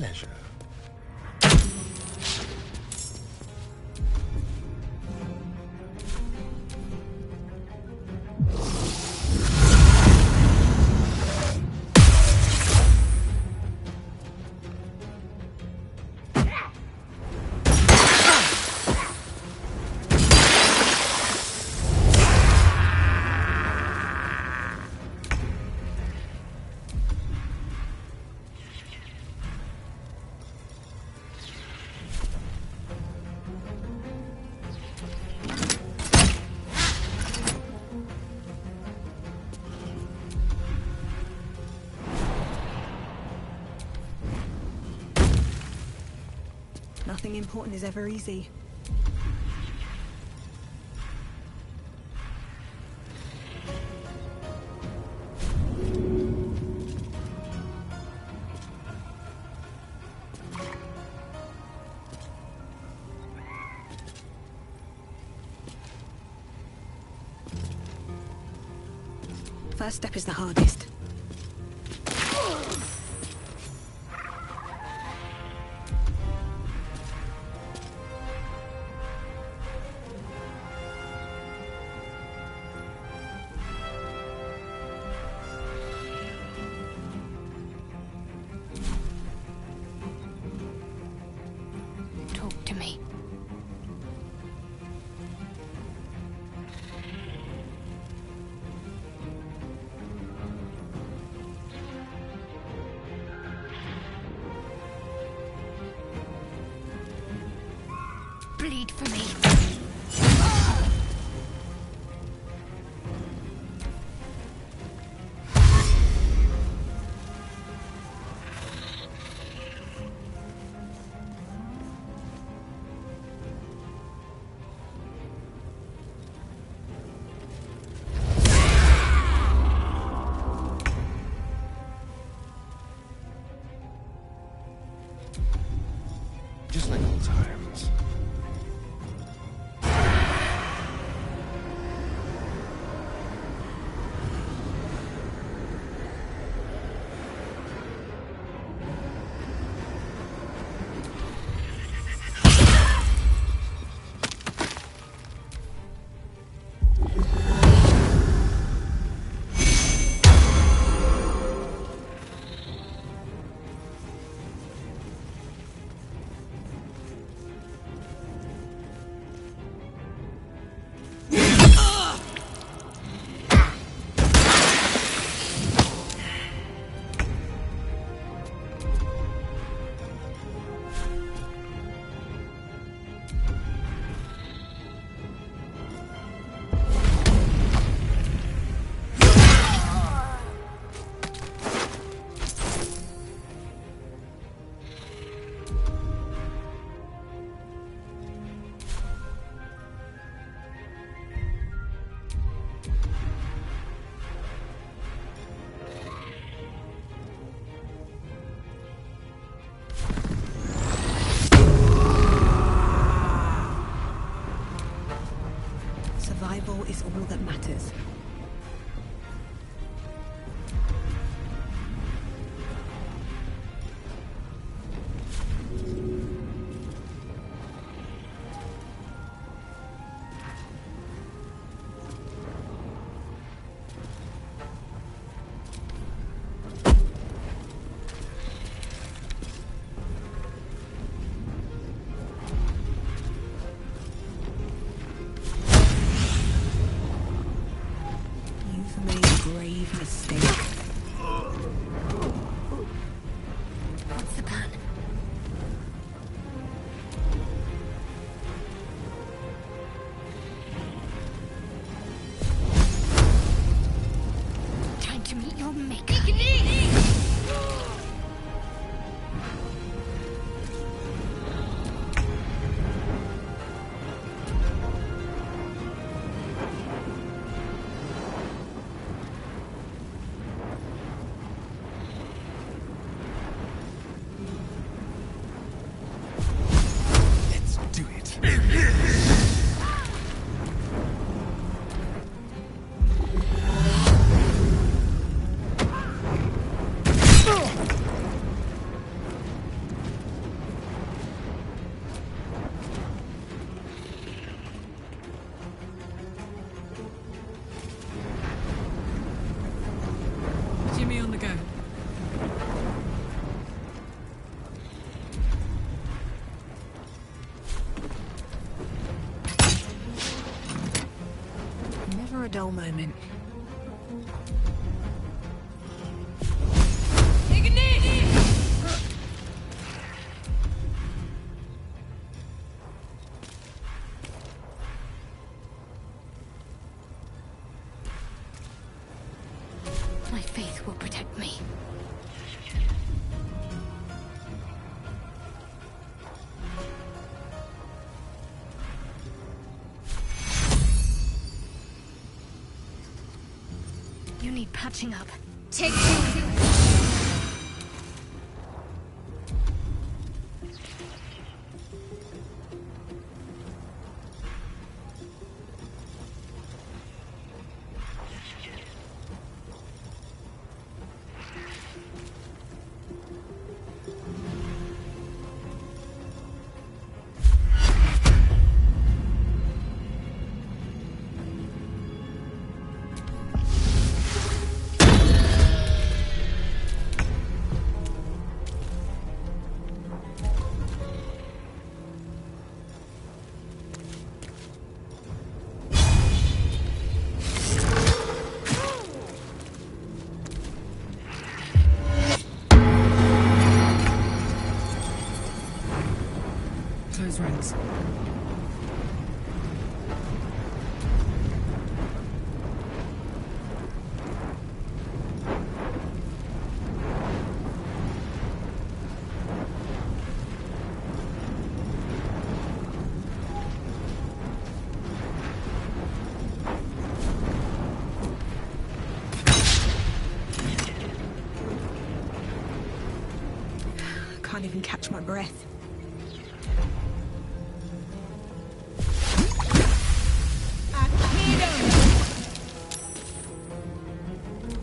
pleasure. Nothing important is ever easy. First step is the hardest. Talk to me. Bleed for me. Just like old times. Survival is all that matters. You've made a grave mistake. What's the plan? Time to meet your maker. dull moment. My faith will protect me. You need patching up. Take two. Close ranks. Can't even catch my breath.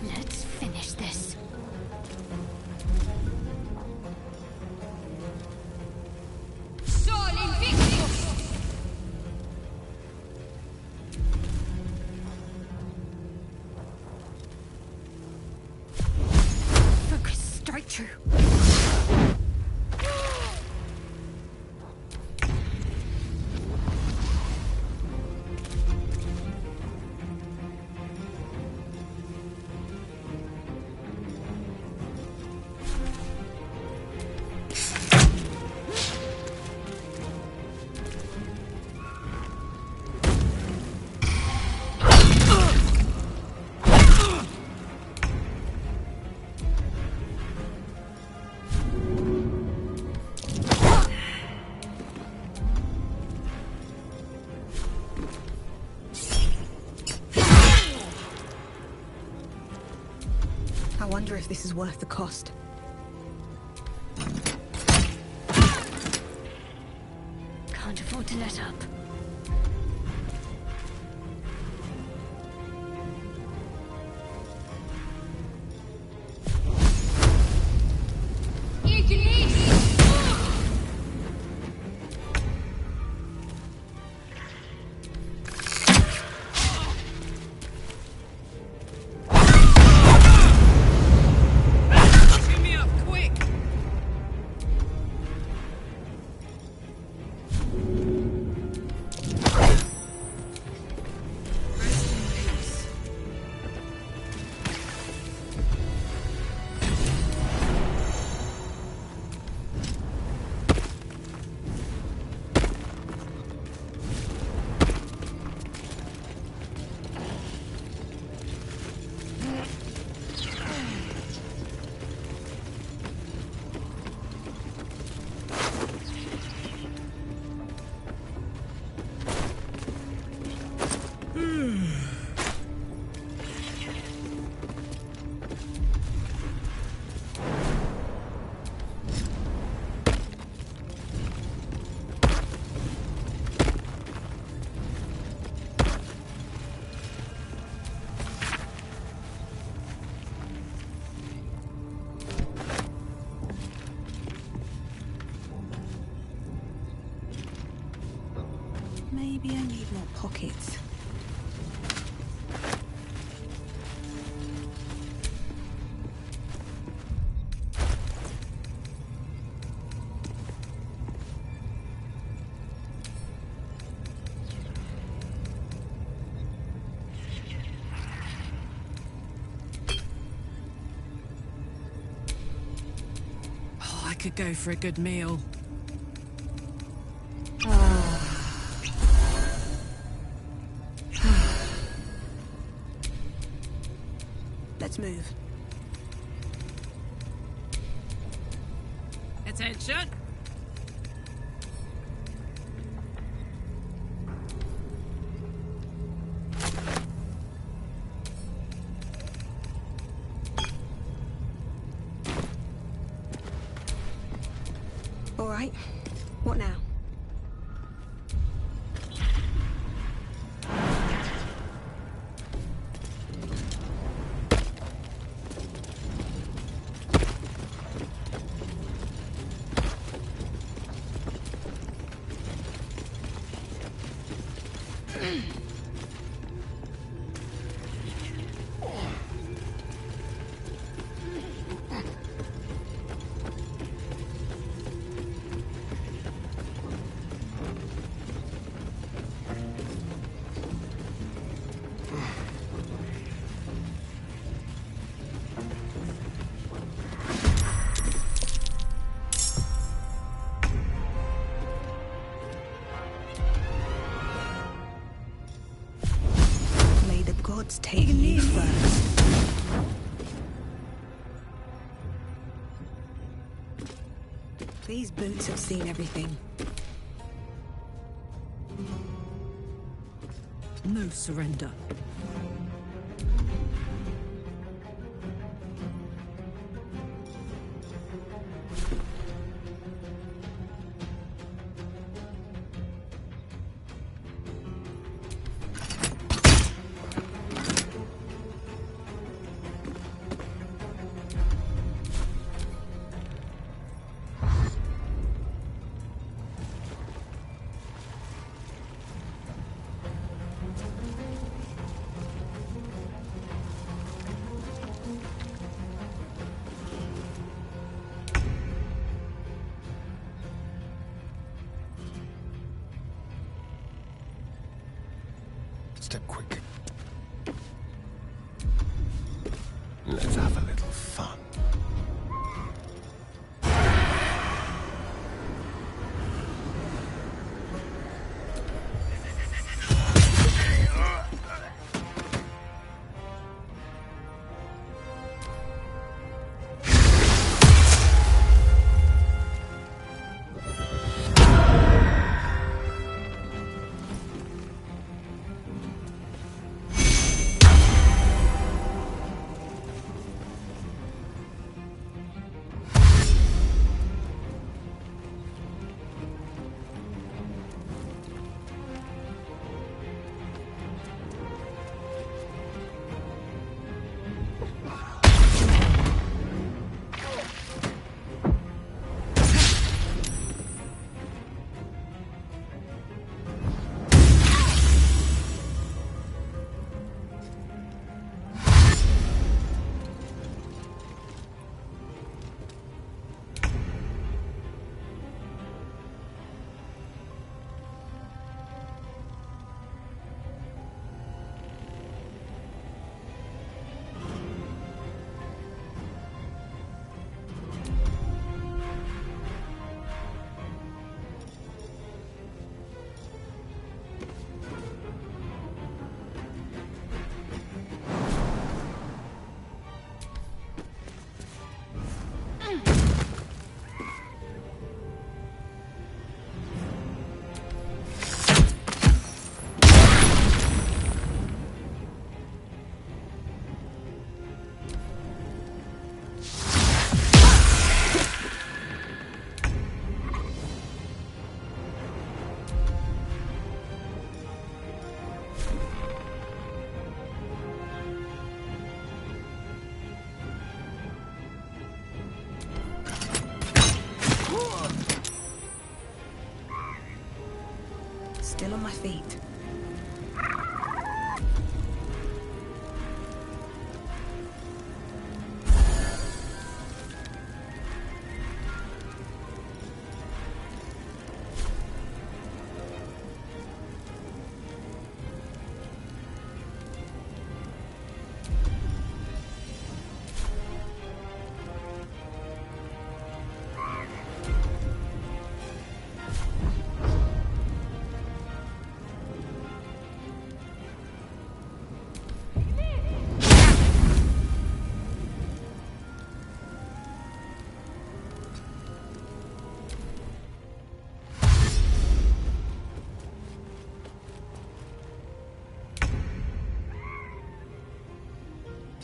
Let's finish this. Focus, strike true. I wonder if this is worth the cost. Can't afford to let up. Maybe I need more pockets. could go for a good meal. Let's move. Attention! All right. What now? God's taking you first. These boots have seen everything. No surrender. Step quick. Let's have a little fun.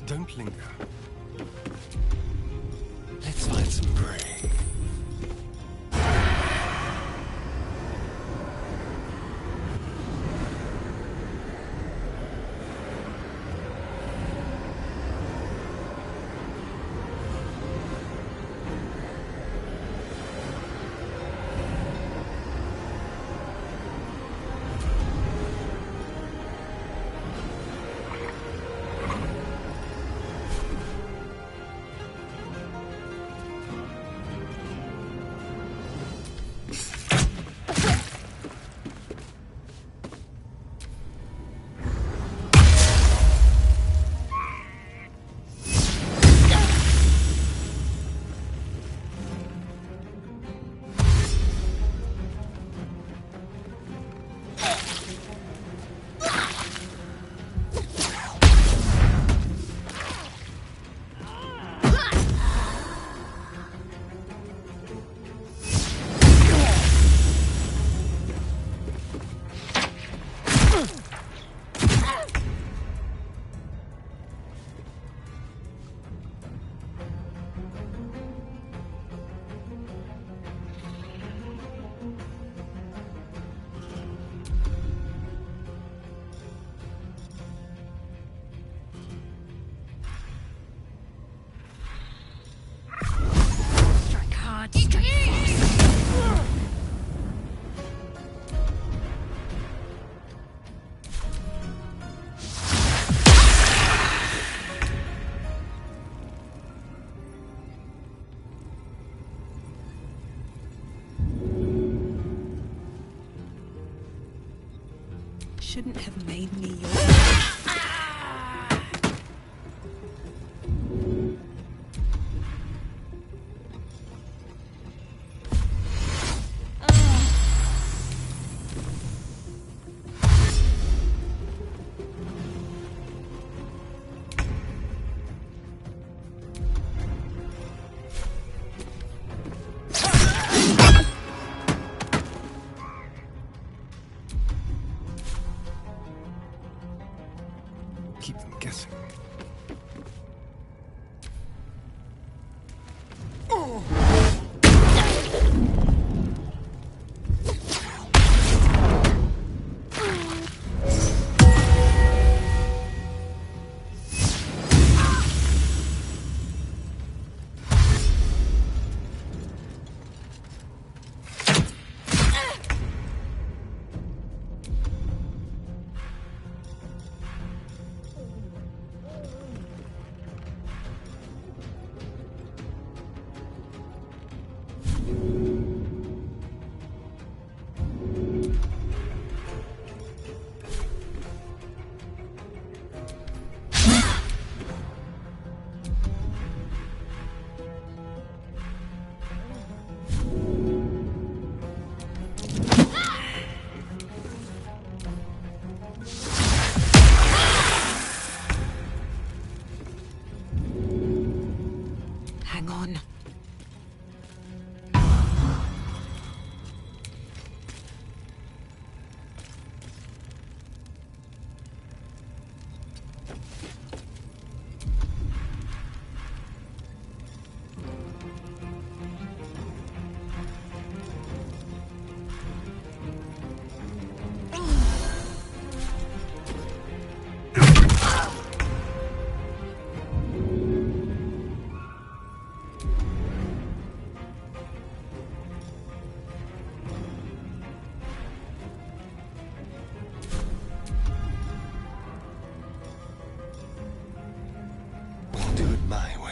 Don't linger. Let's find some prey. Strike hard, strike fast. Shouldn't have made me your... Keep them guessing. Hang on. We'll do it my way.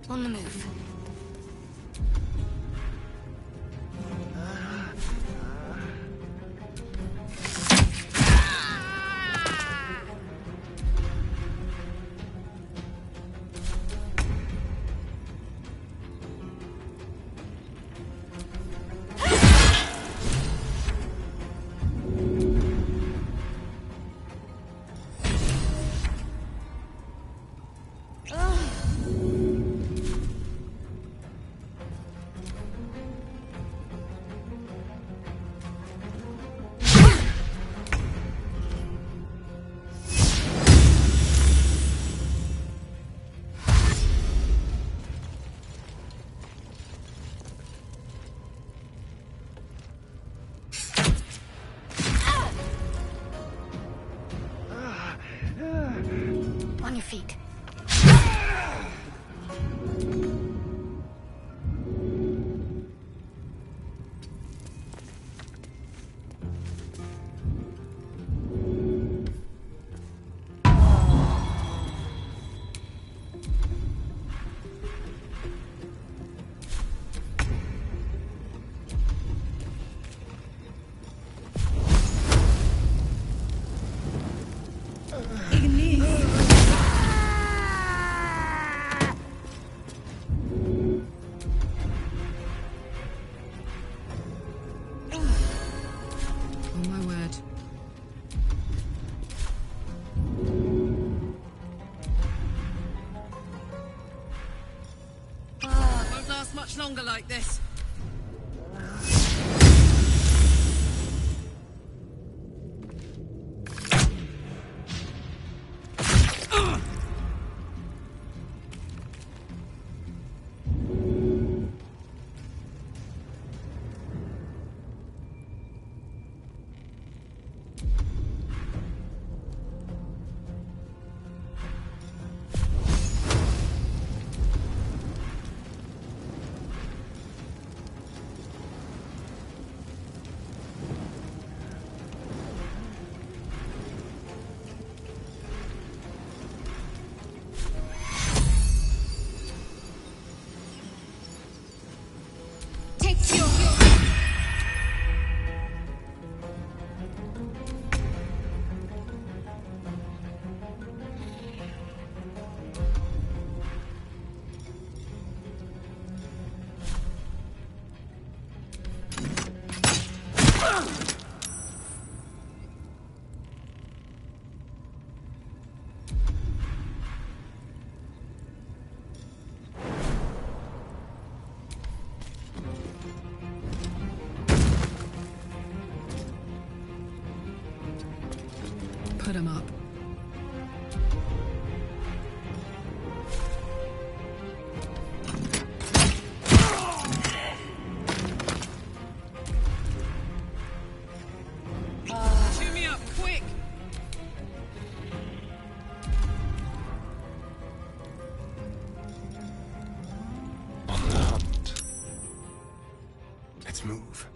On the move. On your feet. On my word. Won't last much longer like this. Put him up. Chew me up, quick! On the hunt. Let's move.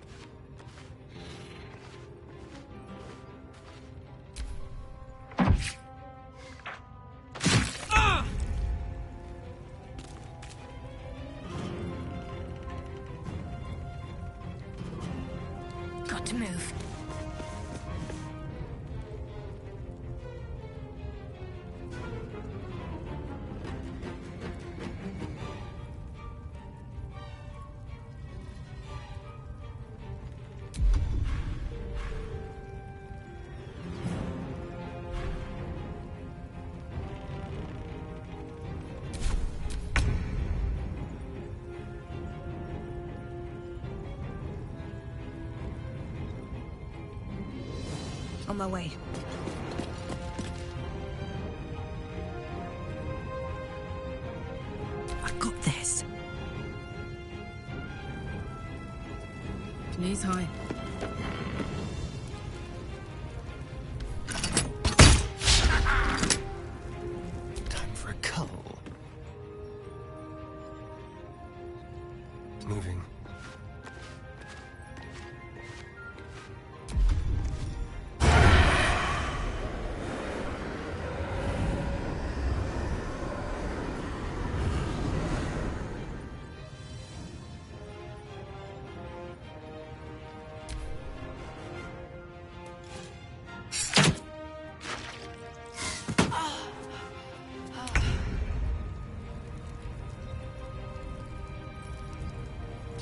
Got to move. On my way. I got this. Knees high. Time for a cull. Moving.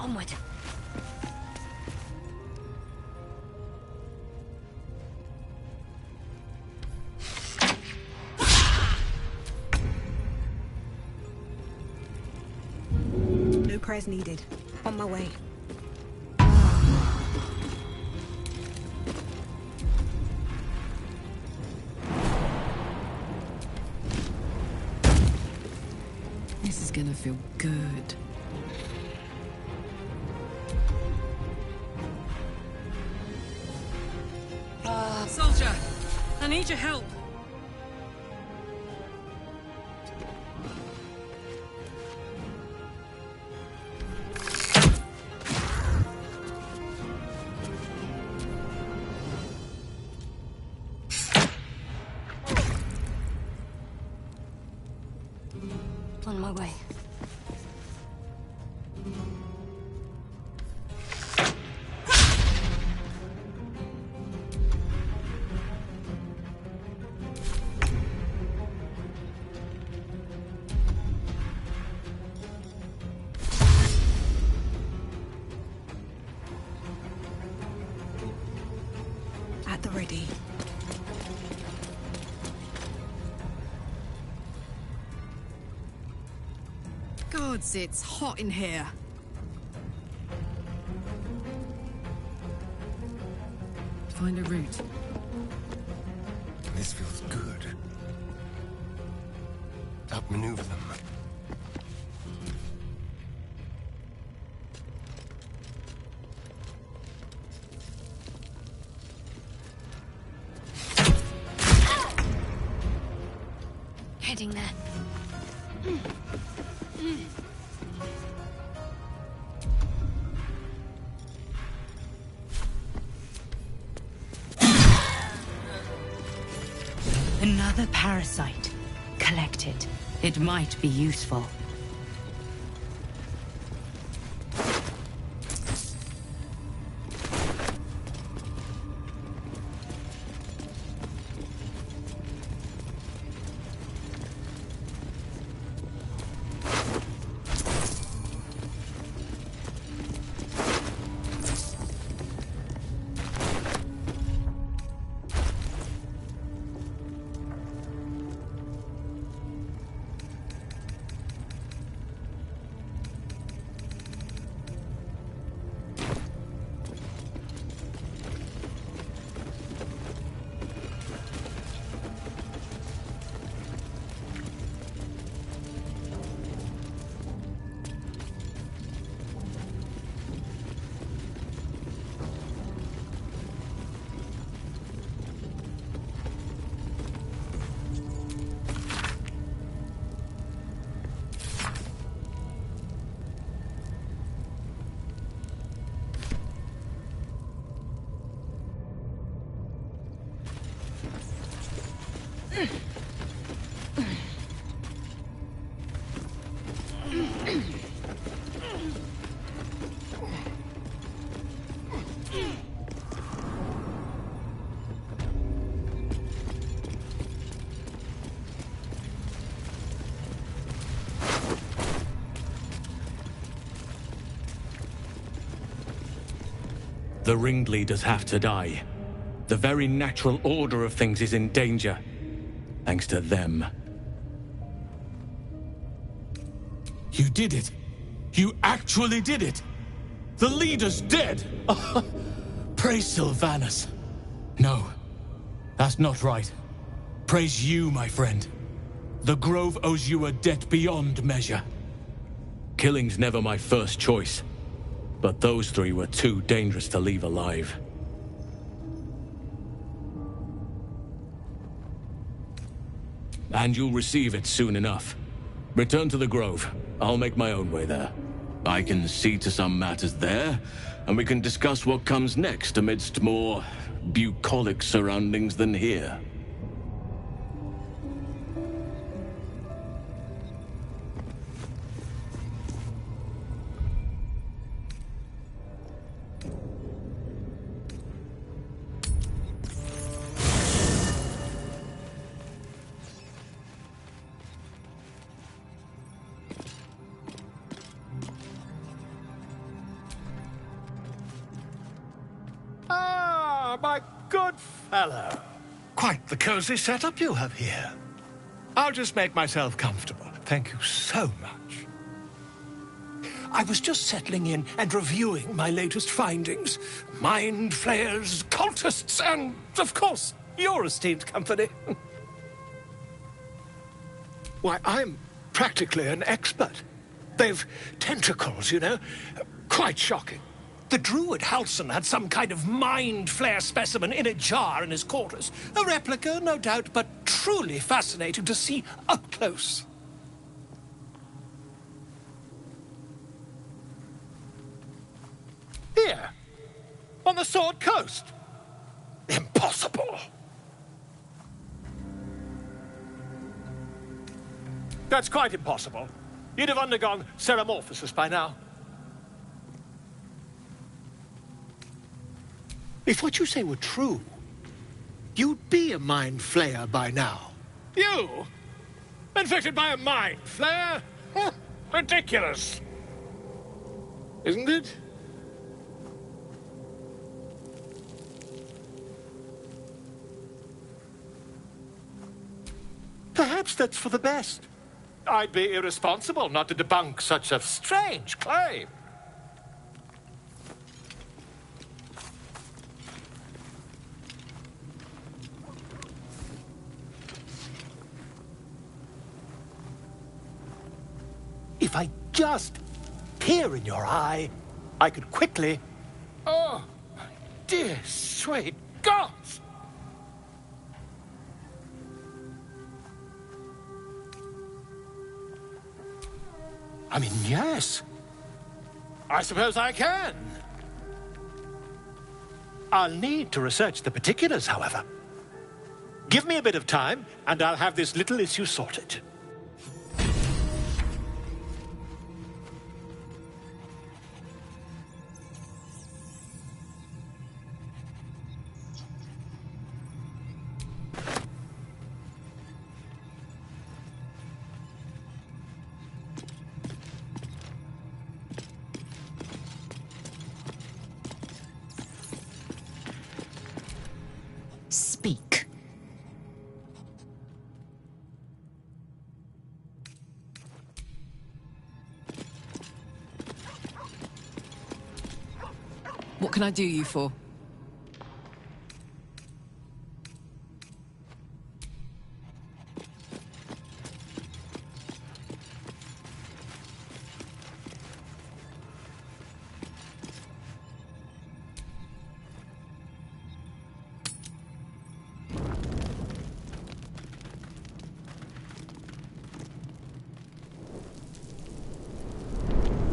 Onward. No prayers needed. On my way. This is gonna feel good. Soldier, I need your help. On my way. At the ready. Gods, it's hot in here. Find a route. This feels good. Outmaneuver them. Heading there. Another parasite. Collected. It might be useful. The ringleaders have to die. The very natural order of things is in danger, thanks to them. You did it! You actually did it! The leader's dead! Praise Sylvanus. No, that's not right. Praise you, my friend. The Grove owes you a debt beyond measure. Killing's never my first choice, but those three were too dangerous to leave alive. And you'll receive it soon enough. Return to the Grove. I'll make my own way there. I can see to some matters there, and we can discuss what comes next amidst more bucolic surroundings than here. my good fellow. Quite the cozy setup you have here. I'll just make myself comfortable. Thank you so much. I was just settling in and reviewing my latest findings. Mind flayers, cultists, and, of course, your esteemed company. Why, I'm practically an expert. They've tentacles, you know. Quite shocking. The druid Halson had some kind of mind flare specimen in a jar in his quarters. A replica, no doubt, but truly fascinating to see up close. Here, on the Sword Coast. Impossible. That's quite impossible. You'd have undergone ceramorphosis by now. If what you say were true, you'd be a mind flayer by now. You? Infected by a mind flayer? Huh, ridiculous. Isn't it? Perhaps that's for the best. I'd be irresponsible not to debunk such a strange claim. If I just peer in your eye, I could quickly... Oh, my dear, sweet gods! I mean, yes. I suppose I can. I'll need to research the particulars, however. Give me a bit of time, and I'll have this little issue sorted. Speak. What can I do you for?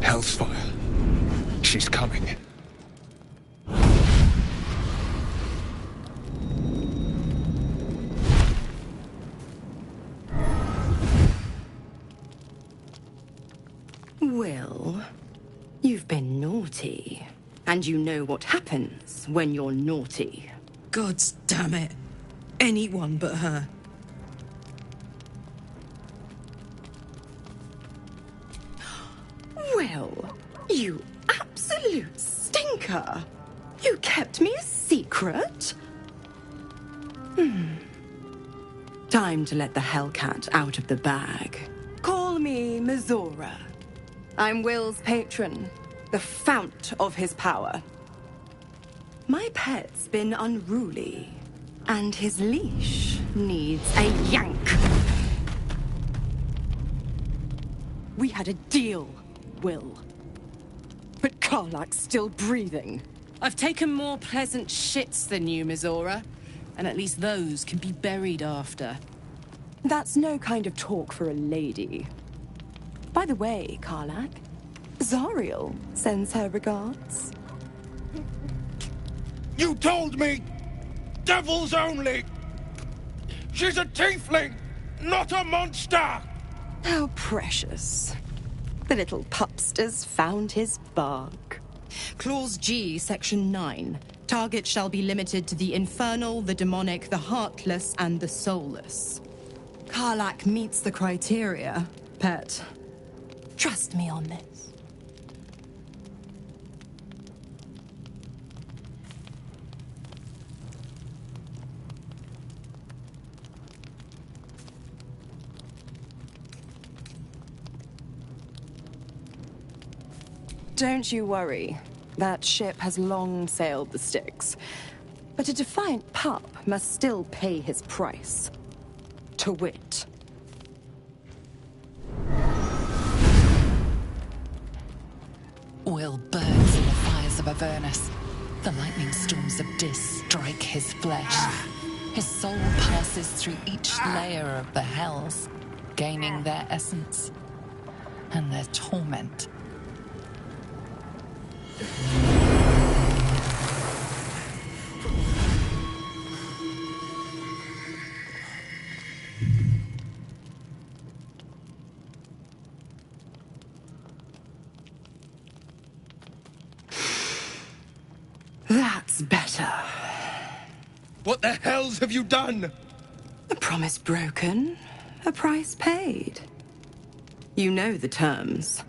Hellsfire. She's coming. Well, you've been naughty. And you know what happens when you're naughty. Gods damn it. Anyone but her. Well, you absolute stinker. You kept me a secret? Time to let the Hellcat out of the bag. Call me Mizora. I'm Will's patron, the fount of his power. My pet's been unruly, and his leash needs a yank. We had a deal, Will. But Karlak's still breathing. I've taken more pleasant shits than you, Mizora. And at least those can be buried after. That's no kind of talk for a lady. By the way, Karlak, Zariel sends her regards. You told me! Devils only! She's a tiefling, not a monster! How precious. The little pupster's found his bark. Clause G, Section 9. Target shall be limited to the infernal, the demonic, the heartless, and the soulless. Karlak meets the criteria, pet. Trust me on this. Don't you worry. That ship has long sailed the Styx. But a defiant pup must still pay his price. To wit. Will burns in the fires of Avernus. The lightning storms of Dis strike his flesh. His soul passes through each layer of the hells, gaining their essence and their torment. That's better. What the hells have you done? A promise broken, a price paid. You know the terms.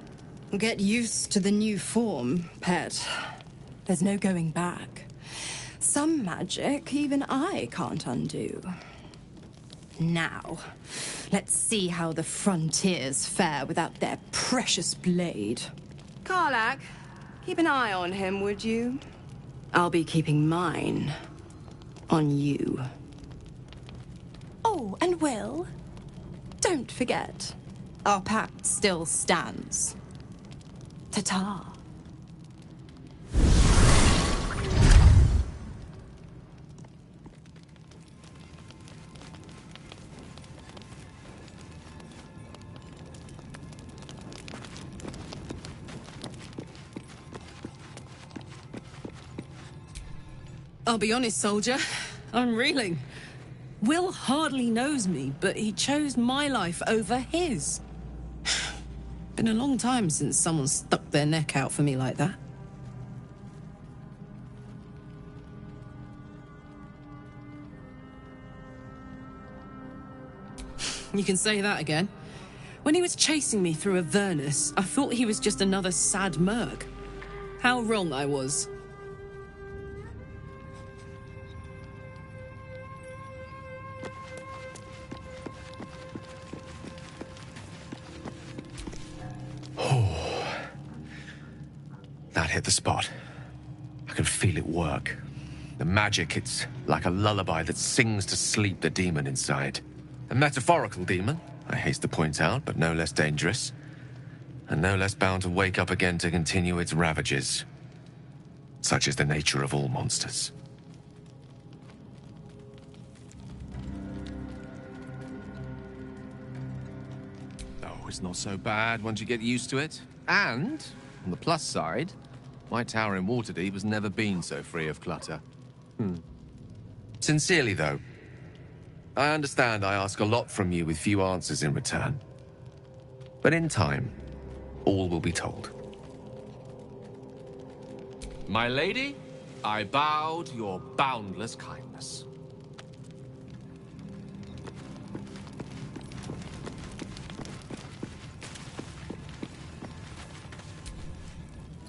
Get used to the new form, pet. There's no going back. Some magic even I can't undo. Now, let's see how the frontiers fare without their precious blade. Karlach, keep an eye on him, would you? I'll be keeping mine on you. Oh, and Will, don't forget, our pact still stands. Ta-ta. I'll be honest, soldier. I'm reeling. Will hardly knows me, but he chose my life over his. Been a long time since someone stuck their neck out for me like that. You can say that again. When he was chasing me through Avernus, I thought he was just another sad merc. How wrong I was. That hit the spot. I can feel it work. The magic, it's like a lullaby that sings to sleep the demon inside. A metaphorical demon, I haste to point out, but no less dangerous. And no less bound to wake up again to continue its ravages. Such is the nature of all monsters. Oh, it's not so bad once you get used to it. And, on the plus side, my tower in Waterdeep has never been so free of clutter. Sincerely, though, I understand I ask a lot from you with few answers in return. But in time, all will be told. My lady, I bow to your boundless kindness.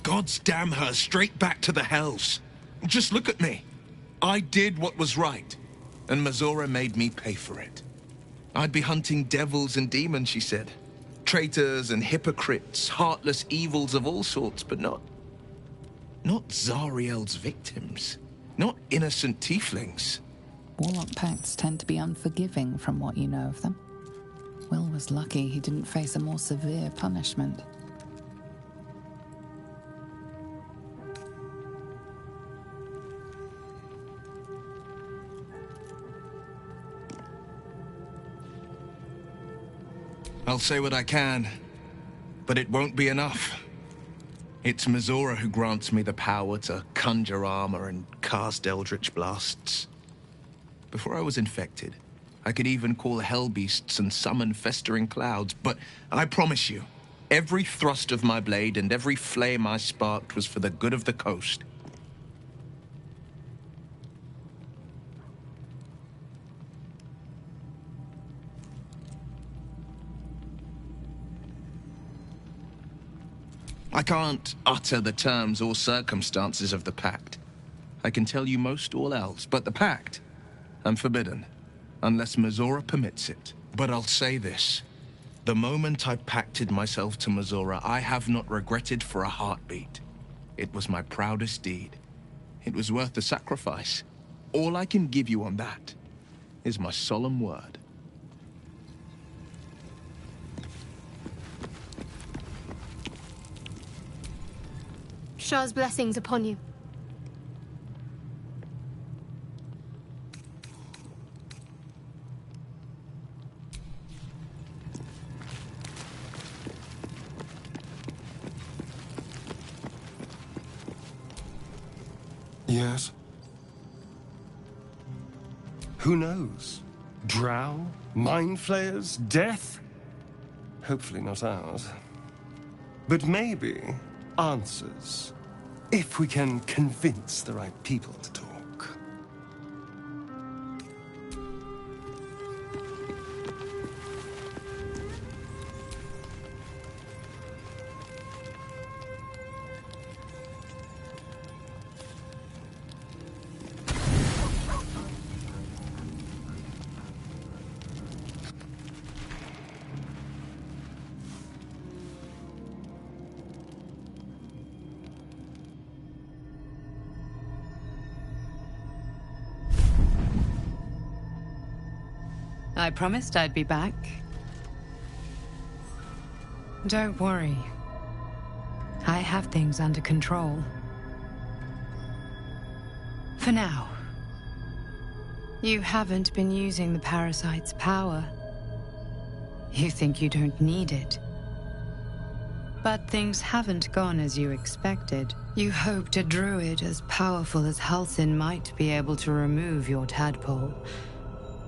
God's damn her, straight back to the hells. Just look at me. I did what was right, and Mazora made me pay for it. I'd be hunting devils and demons, she said. Traitors and hypocrites, heartless evils of all sorts, but not Zariel's victims. Not innocent tieflings. Warlock pacts tend to be unforgiving from what you know of them. Will was lucky he didn't face a more severe punishment. I'll say what I can, but it won't be enough. It's Mazora who grants me the power to conjure armor and cast eldritch blasts. Before I was infected, I could even call hell beasts and summon festering clouds, but I promise you, every thrust of my blade and every flame I sparked was for the good of the coast. I can't utter the terms or circumstances of the pact. I can tell you most all else, but the pact, I'm forbidden, unless Mazora permits it. But I'll say this. The moment I pacted myself to Missoura, I have not regretted for a heartbeat. It was my proudest deed. It was worth the sacrifice. All I can give you on that is my solemn word. Shah's blessings upon you. Yes. Who knows? Drow? Mind flayers? Death? Hopefully not ours. But maybe answers. If we can convince the right people to talk. I promised I'd be back. Don't worry. I have things under control. For now. You haven't been using the parasite's power. You think you don't need it. But things haven't gone as you expected. You hoped a druid as powerful as Halsin might be able to remove your tadpole.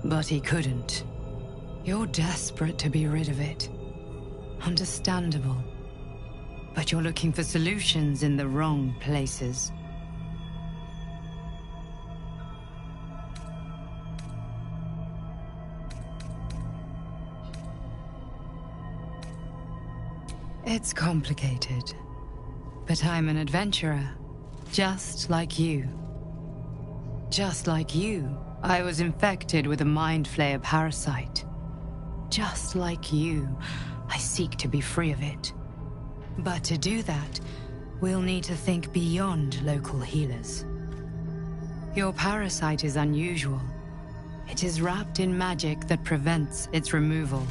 But he couldn't. You're desperate to be rid of it. Understandable. But you're looking for solutions in the wrong places. It's complicated. But I'm an adventurer. Just like you. Just like you. I was infected with a Mind Flayer parasite. Just like you, I seek to be free of it. But to do that, we'll need to think beyond local healers. Your parasite is unusual. It is wrapped in magic that prevents its removal.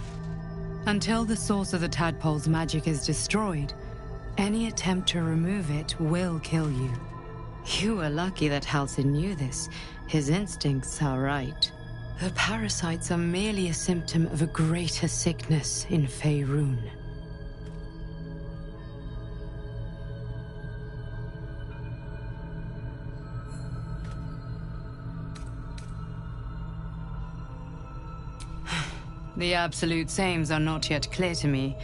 Until the source of the tadpole's magic is destroyed, any attempt to remove it will kill you. You were lucky that Halsin knew this. His instincts are right. The parasites are merely a symptom of a greater sickness in Faerun. The absolute sames are not yet clear to me,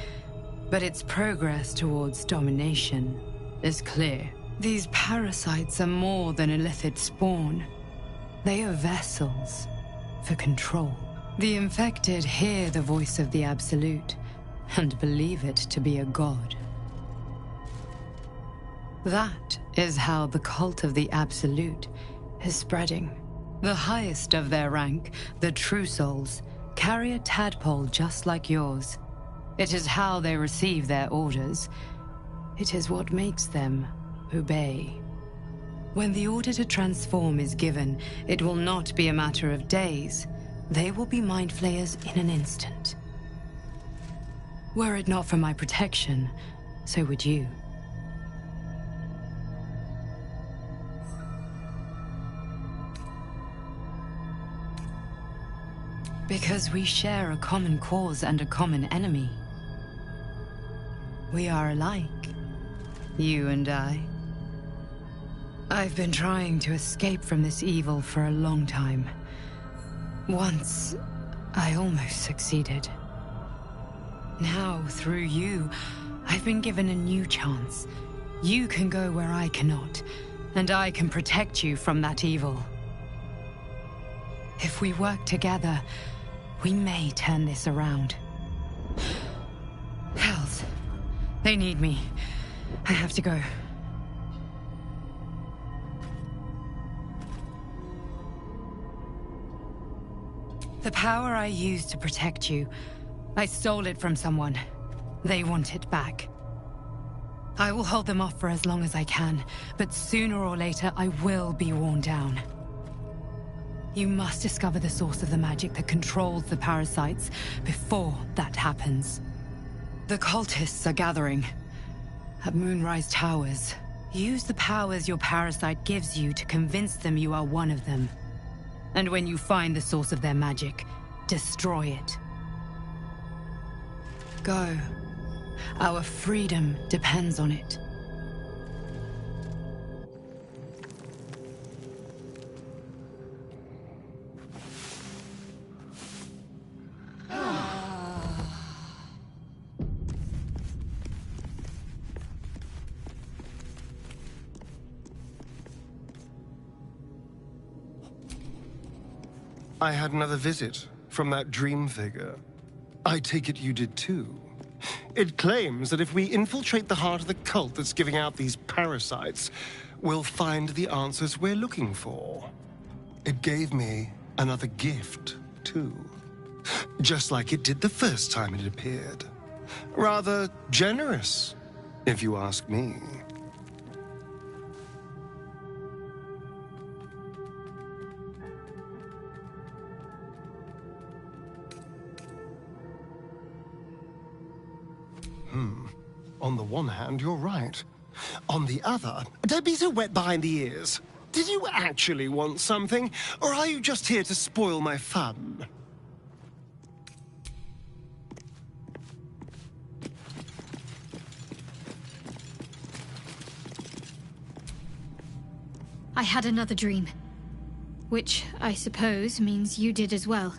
but its progress towards domination is clear. These parasites are more than illithid spawn. They are vessels for control. The infected hear the voice of the Absolute and believe it to be a god. That is how the cult of the Absolute is spreading. The highest of their rank, the True Souls, carry a tadpole just like yours. It is how they receive their orders. It is what makes them obey. When the order to transform is given, it will not be a matter of days. They will be Mind Flayers in an instant. Were it not for my protection, so would you. Because we share a common cause and a common enemy. We are alike, you and I. I've been trying to escape from this evil for a long time. Once, I almost succeeded. Now, through you, I've been given a new chance. You can go where I cannot, and I can protect you from that evil. If we work together, we may turn this around. Hells, they need me. I have to go. The power I used to protect you, I stole it from someone. They want it back. I will hold them off for as long as I can, but sooner or later I will be worn down. You must discover the source of the magic that controls the parasites before that happens. The cultists are gathering at Moonrise Towers. Use the powers your parasite gives you to convince them you are one of them. And when you find the source of their magic, destroy it. Go. Our freedom depends on it. I had another visit from that dream figure. I take it you did too. It claims that if we infiltrate the heart of the cult that's giving out these parasites, we'll find the answers we're looking for. It gave me another gift, too. Just like it did the first time it appeared. Rather generous, if you ask me. On the one hand, you're right. On the other, don't be so wet behind the ears. Did you actually want something, or are you just here to spoil my fun? I had another dream. Which, I suppose, means you did as well.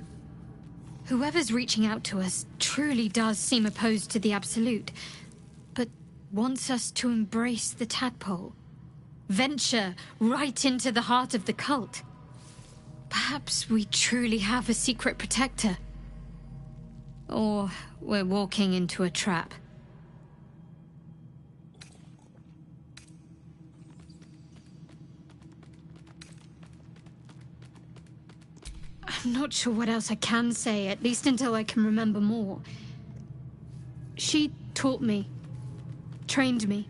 Whoever's reaching out to us truly does seem opposed to the Absolute, but wants us to embrace the tadpole. Venture right into the heart of the cult. Perhaps we truly have a secret protector. Or we're walking into a trap. I'm not sure what else I can say, at least until I can remember more. She taught me, trained me,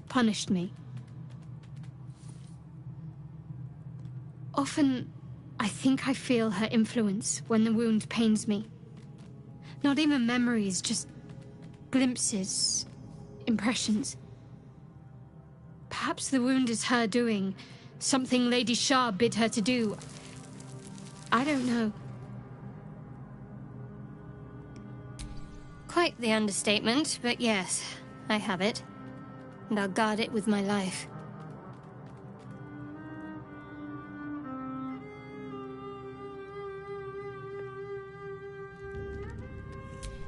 punished me. Often, I think I feel her influence when the wound pains me. Not even memories, just glimpses, impressions. Perhaps the wound is her doing, something Lady Shah bid her to do. I don't know. Quite the understatement, but yes, I have it. And I'll guard it with my life.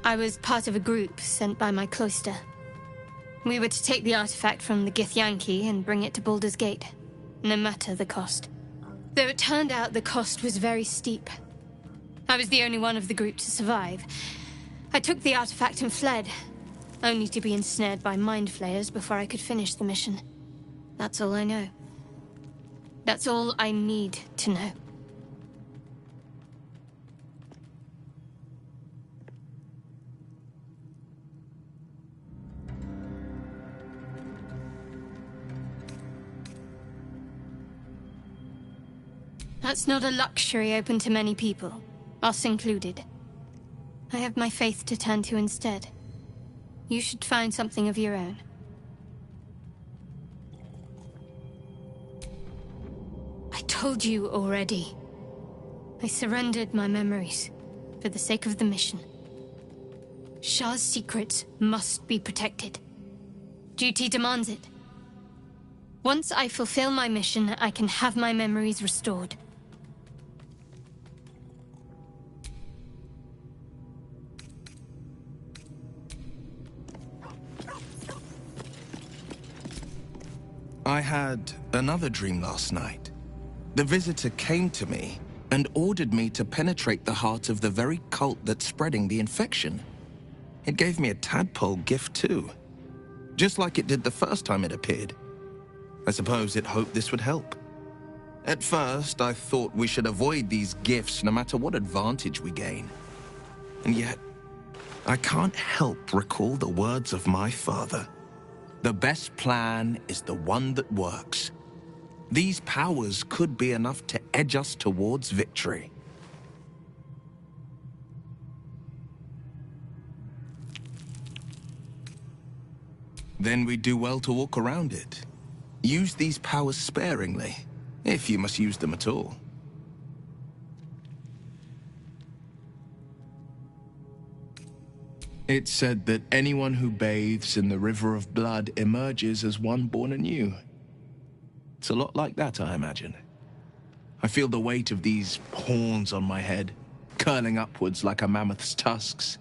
I was part of a group sent by my cloister. We were to take the artifact from the Githyanki and bring it to Baldur's Gate, no matter the cost. Though it turned out the cost was very steep. I was the only one of the group to survive. I took the artifact and fled, only to be ensnared by mind flayers before I could finish the mission. That's all I know. That's all I need to know. That's not a luxury open to many people, us included. I have my faith to turn to instead. You should find something of your own. I told you already. I surrendered my memories for the sake of the mission. Shah's secrets must be protected. Duty demands it. Once I fulfill my mission, I can have my memories restored. I had another dream last night. The visitor came to me and ordered me to penetrate the heart of the very cult that's spreading the infection. It gave me a tadpole gift too, just like it did the first time it appeared. I suppose it hoped this would help. At first, I thought we should avoid these gifts no matter what advantage we gain. And yet, I can't help recall the words of my father. The best plan is the one that works. These powers could be enough to edge us towards victory. Then we'd do well to walk around it. Use these powers sparingly, if you must use them at all. It's said that anyone who bathes in the river of blood emerges as one born anew. It's a lot like that, I imagine. I feel the weight of these horns on my head, curling upwards like a mammoth's tusks.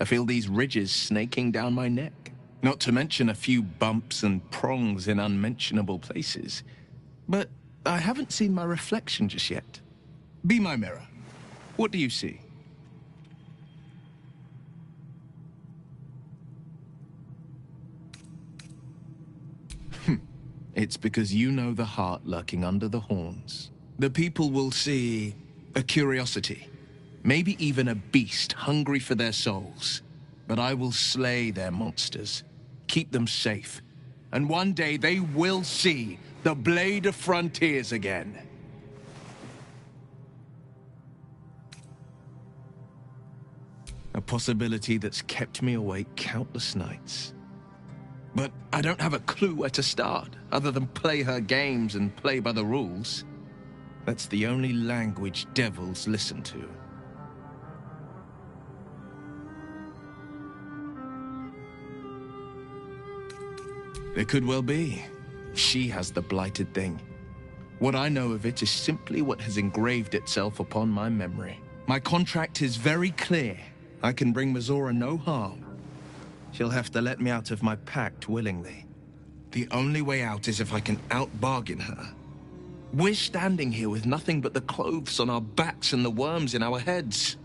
I feel these ridges snaking down my neck, not to mention a few bumps and prongs in unmentionable places. But I haven't seen my reflection just yet. Be my mirror. What do you see? It's because you know the heart lurking under the horns. The people will see a curiosity, maybe even a beast hungry for their souls. But I will slay their monsters, keep them safe, and one day they will see the Blade of Frontiers again. A possibility that's kept me awake countless nights. But I don't have a clue where to start, other than play her games and play by the rules. That's the only language devils listen to. It could well be. She has the blighted thing. What I know of it is simply what has engraved itself upon my memory. My contract is very clear. I can bring Mizora no harm. She'll have to let me out of my pact willingly. The only way out is if I can out-bargain her. We're standing here with nothing but the clothes on our backs and the worms in our heads.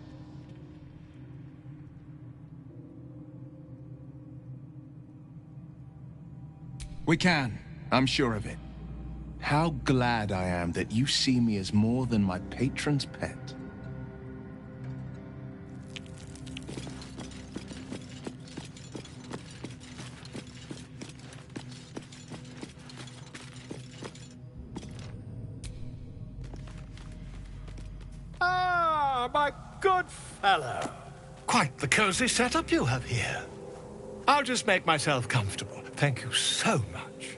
We can. I'm sure of it. How glad I am that you see me as more than my patron's pet. Ah, my good fellow. Quite the cozy setup you have here. I'll just make myself comfortable. Thank you so much.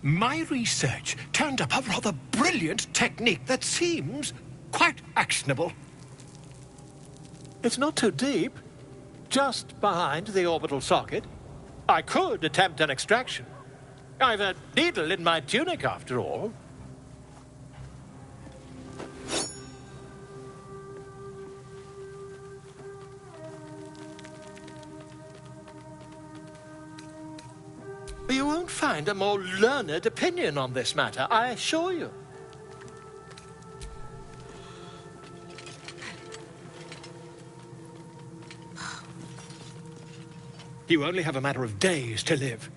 My research turned up a rather brilliant technique that seems quite actionable. It's not too deep. Just behind the orbital socket. I could attempt an extraction. I've a needle in my tunic, after all. You won't find a more learned opinion on this matter, I assure you. You only have a matter of days to live.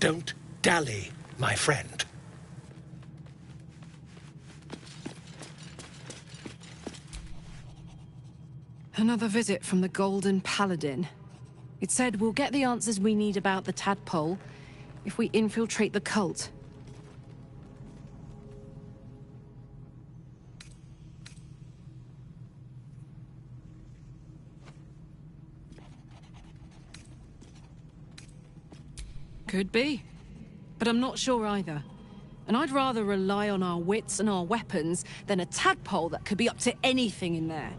Don't dally, my friend. Another visit from the Golden Paladin. It said we'll get the answers we need about the tadpole if we infiltrate the cult. Could be. But I'm not sure either. And I'd rather rely on our wits and our weapons than a tadpole that could be up to anything in there.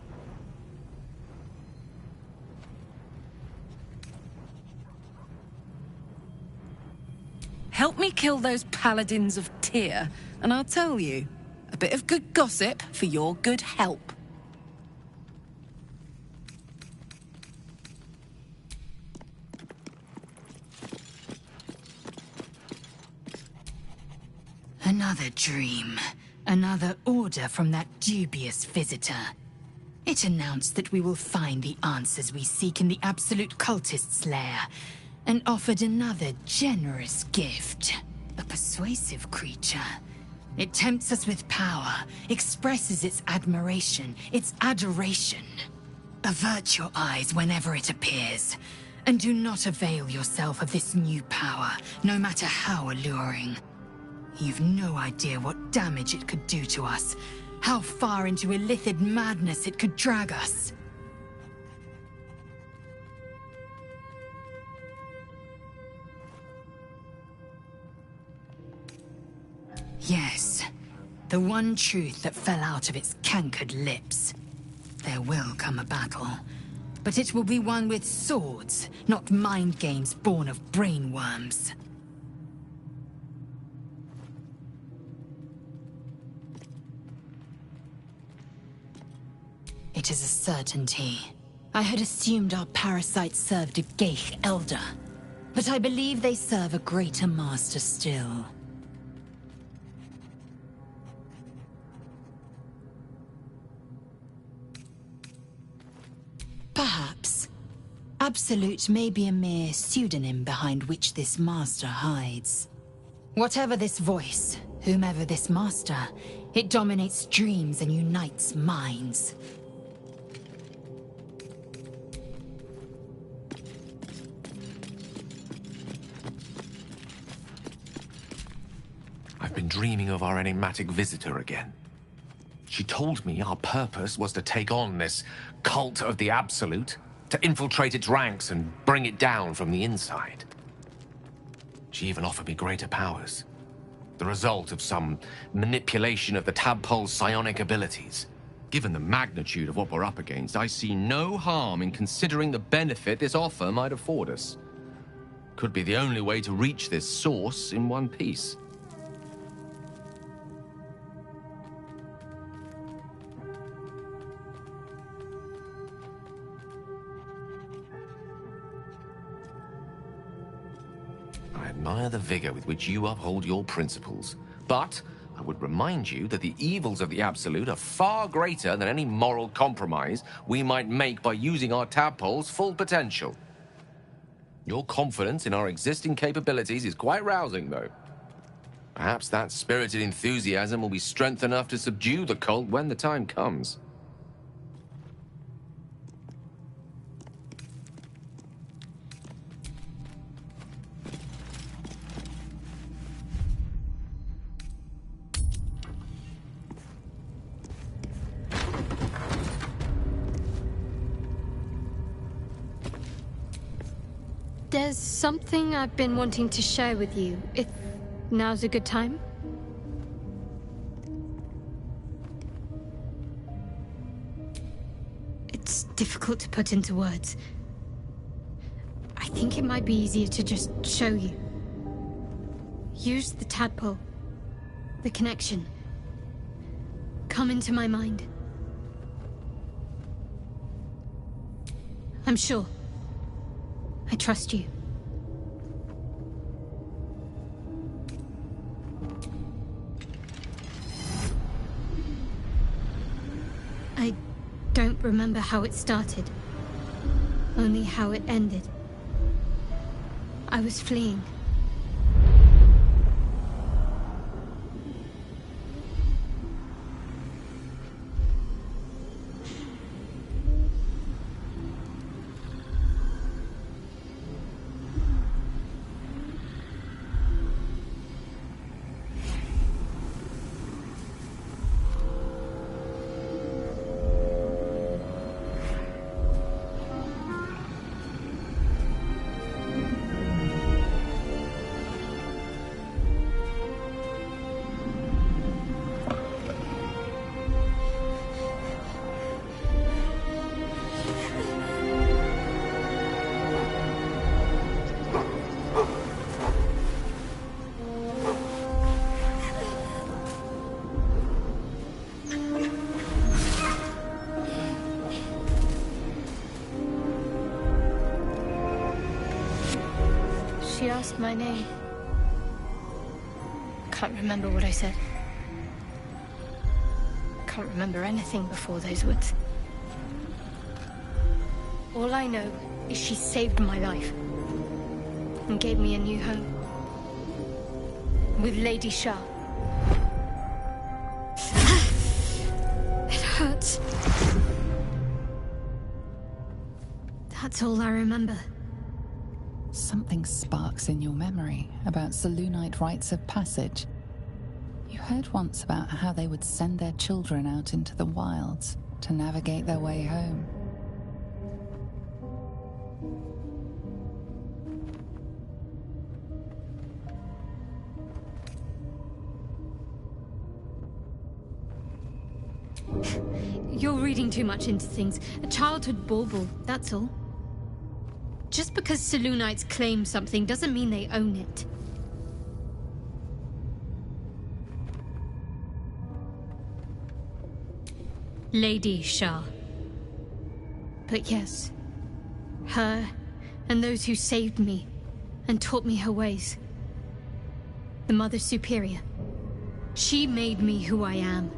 Help me kill those paladins of Tyr, and I'll tell you, a bit of good gossip for your good help. Another dream. Another order from that dubious visitor. It announced that we will find the answers we seek in the Absolute Cultist's lair, and offered another generous gift. A persuasive creature. It tempts us with power, expresses its admiration, its adoration. Avert your eyes whenever it appears, and do not avail yourself of this new power, no matter how alluring. You've no idea what damage it could do to us, how far into illithid madness it could drag us. Yes, the one truth that fell out of its cankered lips. There will come a battle, but it will be one with swords, not mind games born of brainworms. It is a certainty. I had assumed our parasites served a Geich Elder, but I believe they serve a greater master still. Perhaps. Absolute may be a mere pseudonym behind which this master hides. Whatever this voice, whomever this master, it dominates dreams and unites minds. I've been dreaming of our enigmatic visitor again. She told me our purpose was to take on this cult of the Absolute, to infiltrate its ranks and bring it down from the inside. She even offered me greater powers, the result of some manipulation of the tadpole's psionic abilities. Given the magnitude of what we're up against, I see no harm in considering the benefit this offer might afford us. Could be the only way to reach this source in one piece. I admire the vigor with which you uphold your principles, but I would remind you that the evils of the Absolute are far greater than any moral compromise we might make by using our tadpole's full potential. Your confidence in our existing capabilities is quite rousing, though. Perhaps that spirited enthusiasm will be strength enough to subdue the cult when the time comes. There's something I've been wanting to share with you, if now's a good time. It's difficult to put into words. I think it might be easier to just show you. Use the tadpole. The connection. Come into my mind. I'm sure. I trust you. I don't remember how it started, only how it ended. I was fleeing. She asked my name. I can't remember what I said. I can't remember anything before those words. All I know is she saved my life and gave me a new home with Lady Shah. It hurts. That's all I remember. Something sparks in your memory about Selûnite rites of passage. You heard once about how they would send their children out into the wilds to navigate their way home. You're reading too much into things. A childhood bauble, that's all. Just because Selûnites claim something doesn't mean they own it. Lady Shah. But yes, her and those who saved me and taught me her ways. The Mother Superior. She made me who I am.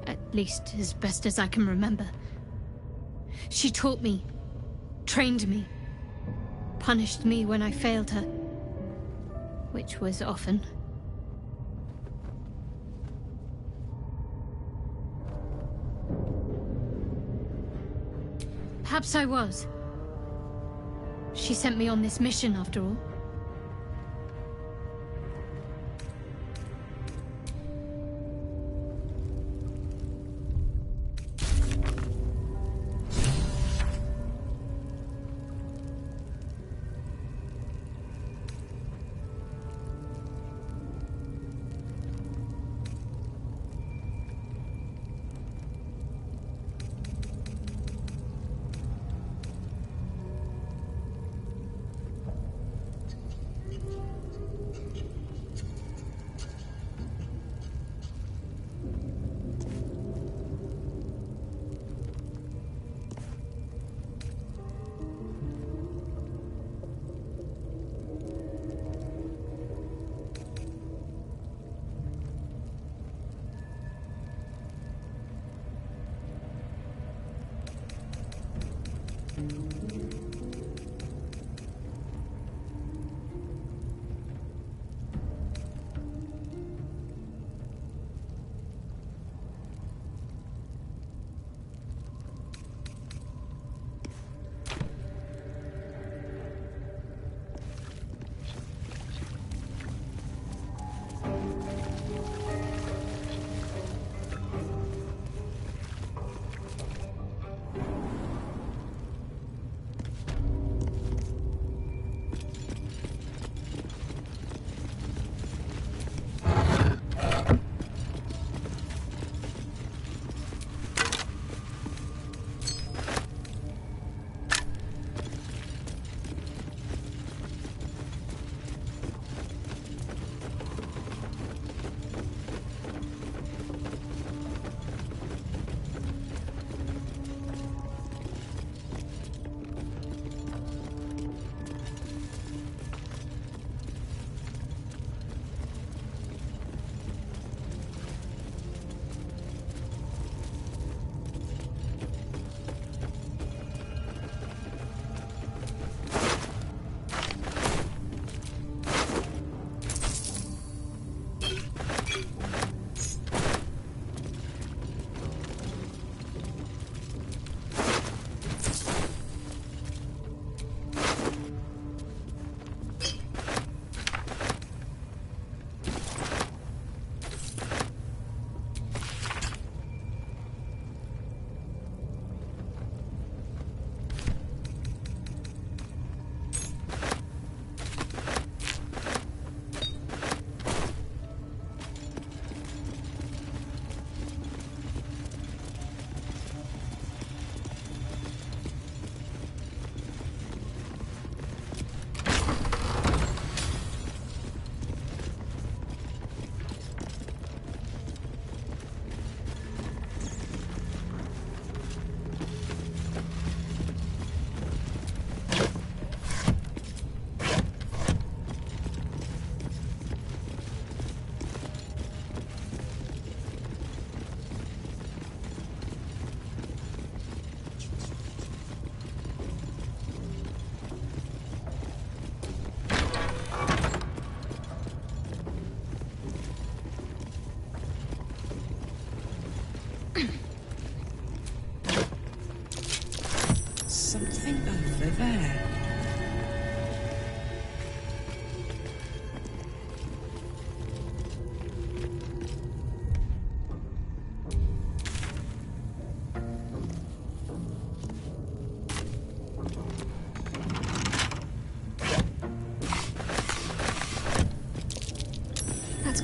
At least as best as I can remember. She taught me, trained me, punished me when I failed her. Which was often. Perhaps I was. She sent me on this mission after all.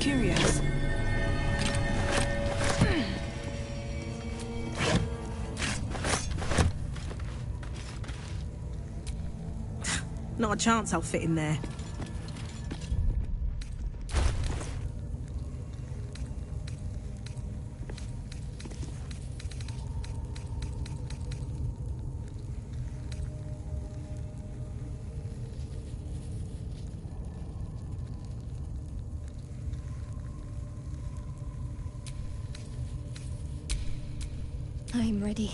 curious. Not a chance I'll fit in there. I'm ready.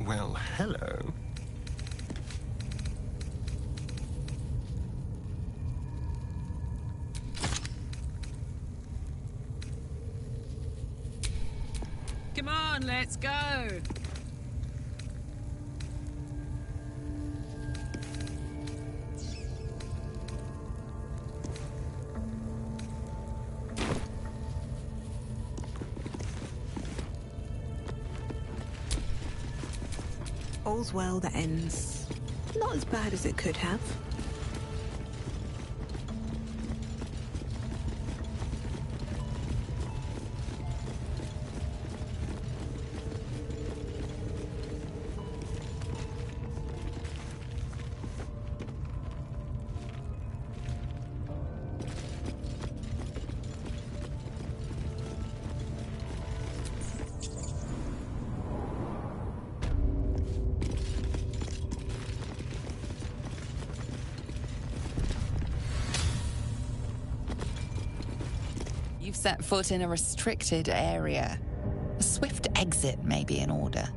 Well, hello. Come on, let's go. All's well that ends not as bad as it could have. You've set foot in a restricted area. A swift exit may be in order.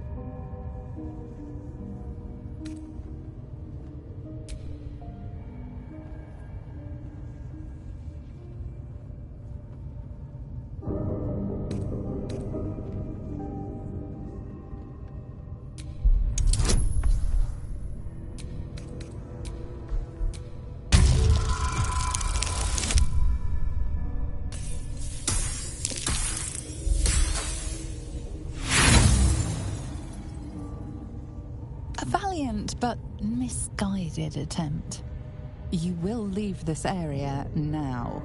But misguided attempt. You will leave this area now.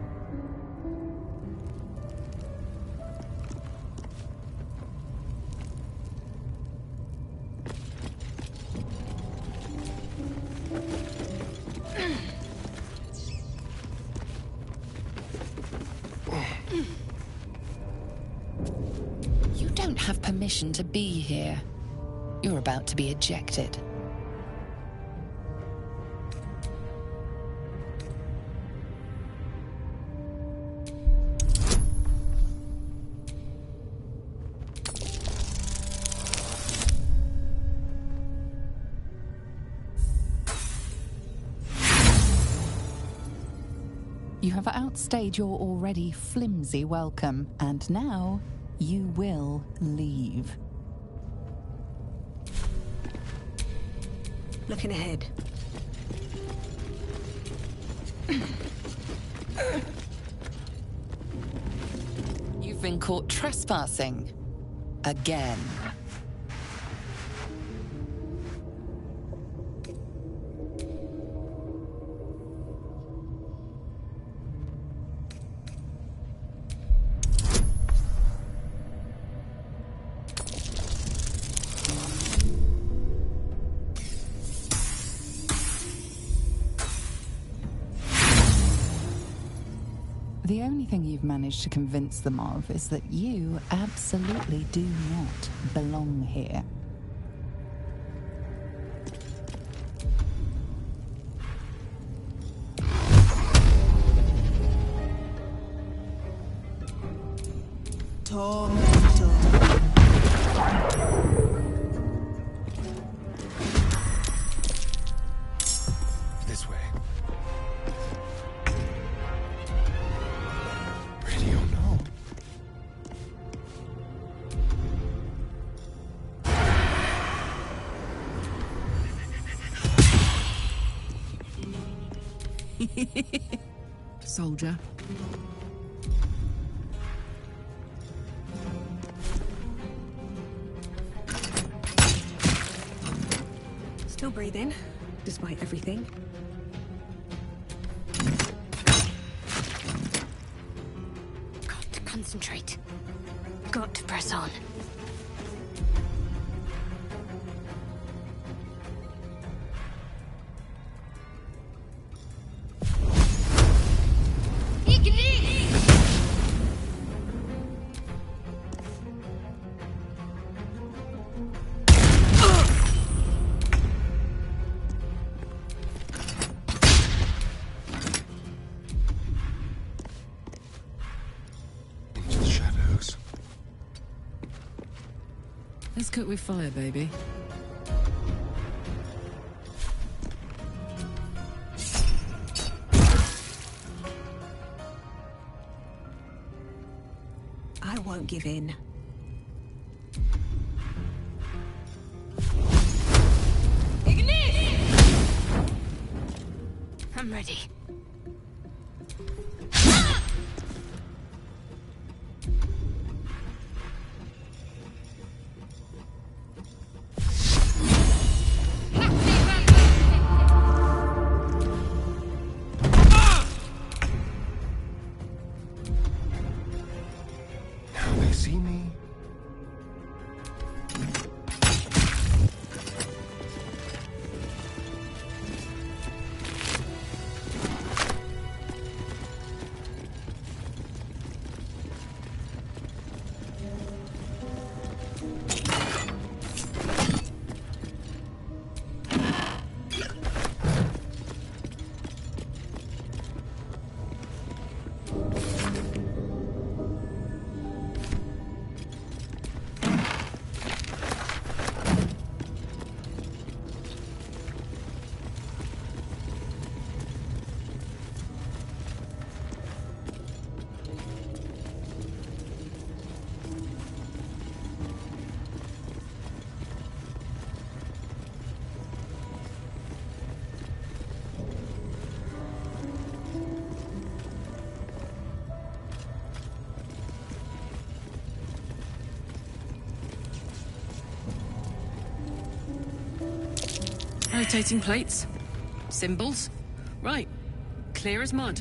You don't have permission to be here. You're about to be ejected. You have outstayed your already flimsy welcome, and now you will leave. Looking ahead. You've been caught trespassing. Again. The only thing you've managed to convince them of is that you absolutely do not belong here. Tormentor. This way. Ready or no? Soldier. Still breathing, despite everything. Got to concentrate. Got to press on. Into the shadows. Let's cook with fire, baby. I won't give in. I'm ready. Now they see me. Rotating plates. Symbols. Right. Clear as mud.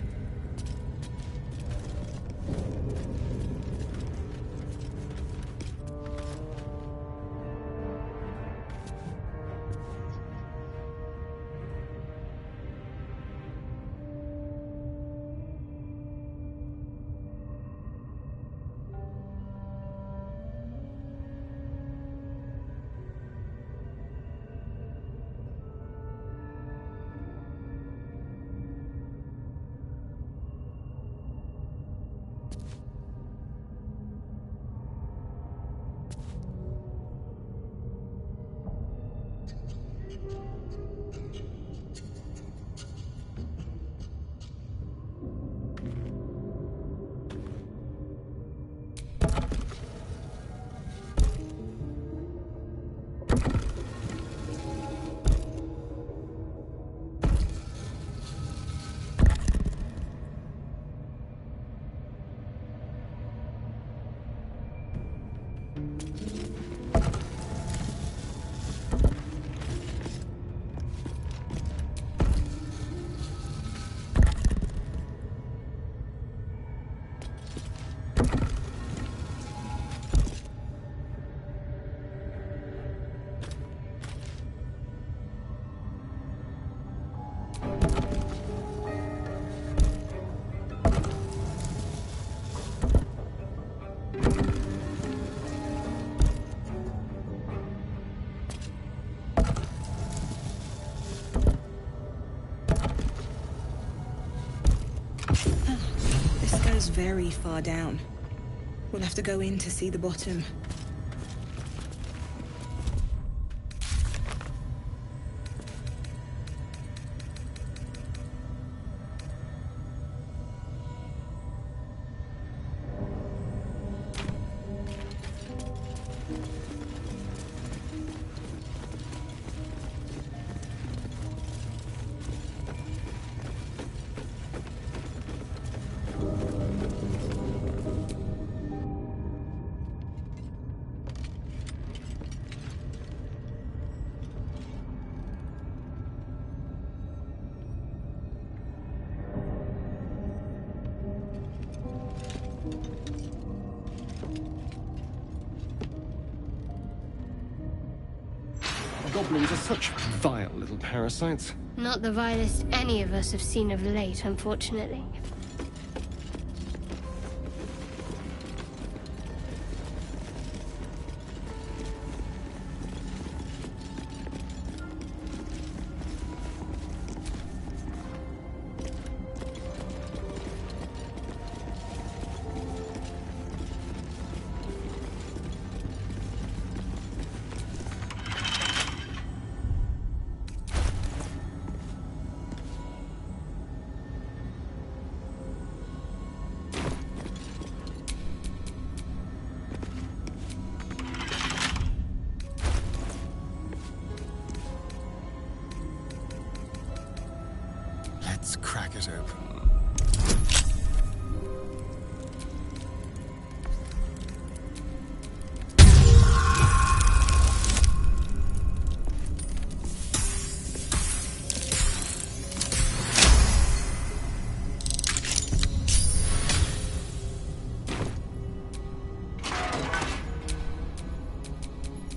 This goes very far down. We'll have to go in to see the bottom. goblins are such vile little parasites. Not the vilest any of us have seen of late, unfortunately. Let's crack it open.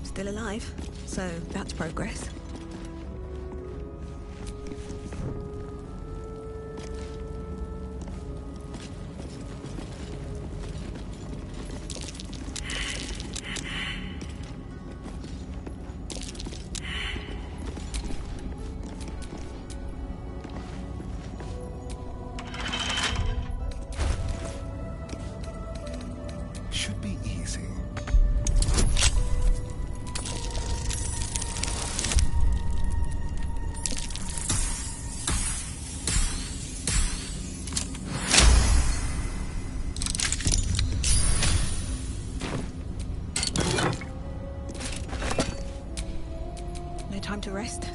Still alive, so that's progress. Should be easy. No time to rest.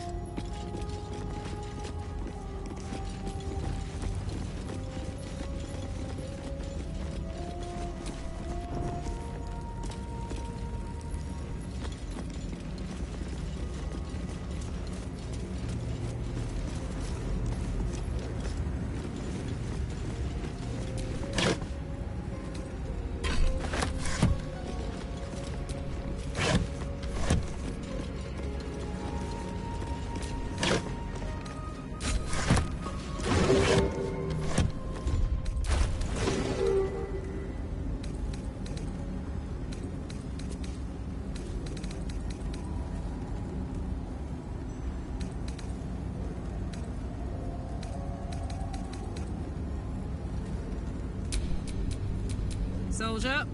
Soldier.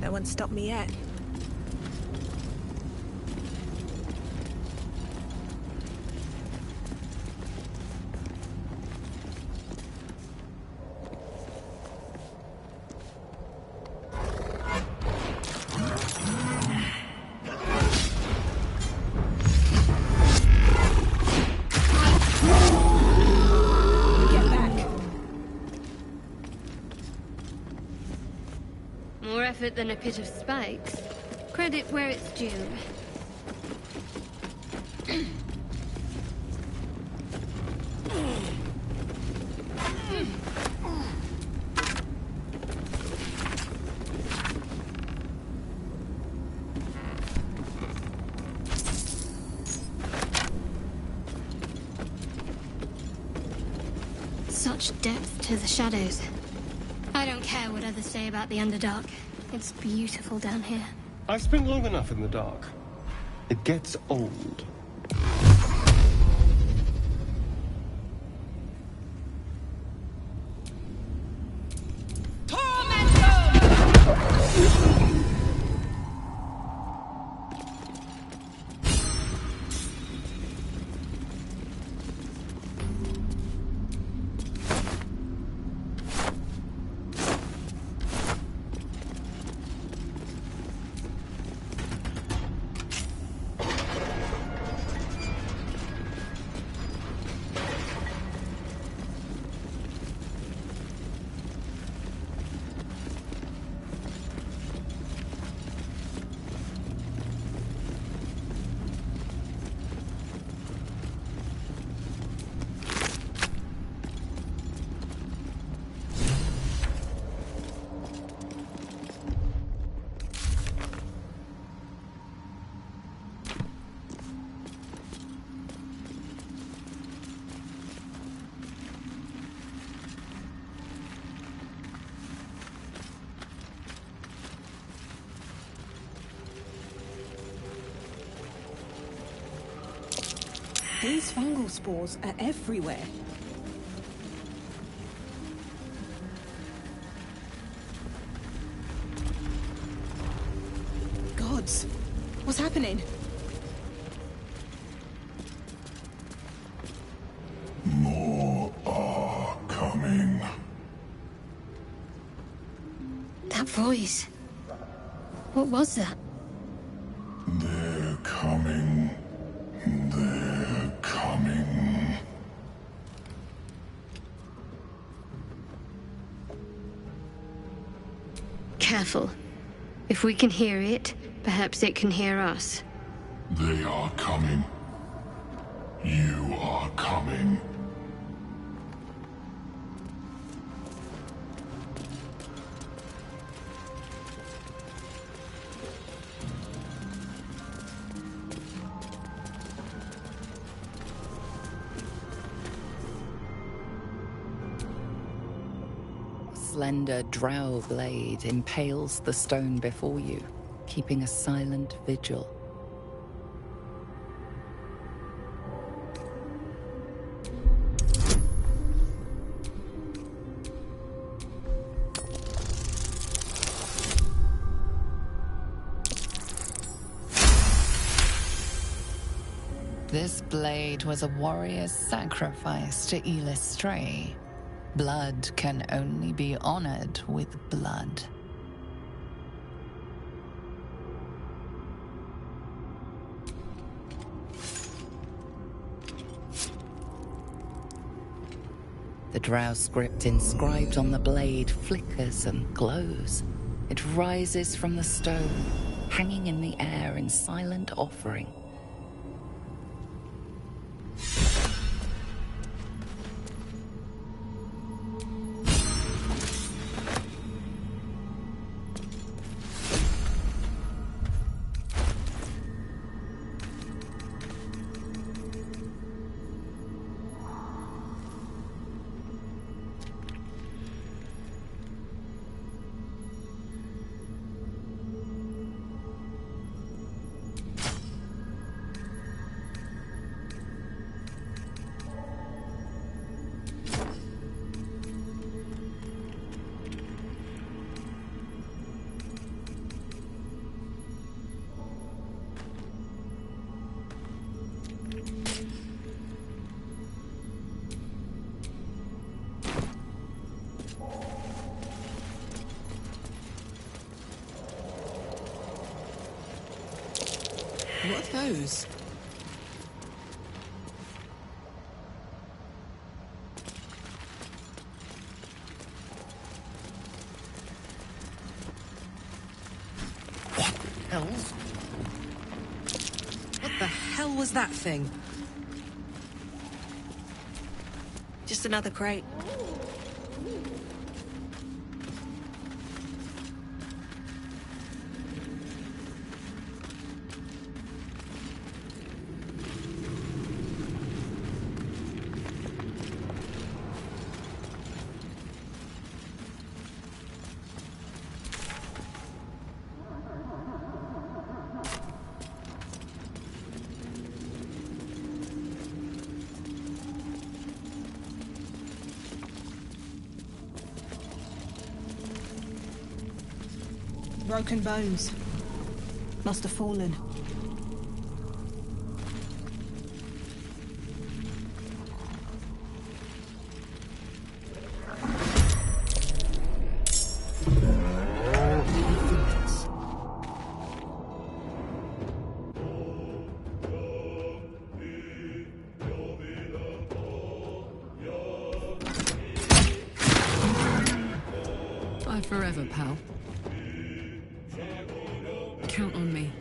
No one's stopped me yet. Get back. More effort than a pit of spikes. Credit where it's due. Such depth to the shadows. I don't care what others say about the Underdark. It's beautiful down here. I've spent long enough in the dark. It gets old. These fungal spores are everywhere. Gods, what's happening? More are coming. That voice. What was that? They're coming. They're coming. Careful. If we can hear it, perhaps it can hear us. They are coming. You are coming. Slender drow blade impales the stone before you, keeping a silent vigil. This blade was a warrior's sacrifice to Elistray. Blood can only be honored with blood. The drow script inscribed on the blade flickers and glows. It rises from the stone, hanging in the air in silent offering. What are those? Hells? What the hell was that thing? Just another crate. Broken bones. Must have fallen. Bye forever, pal. Count on me.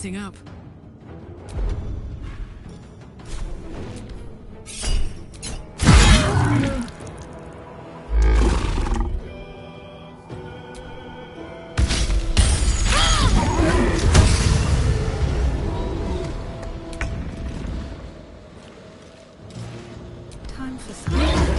anything up. Time for some.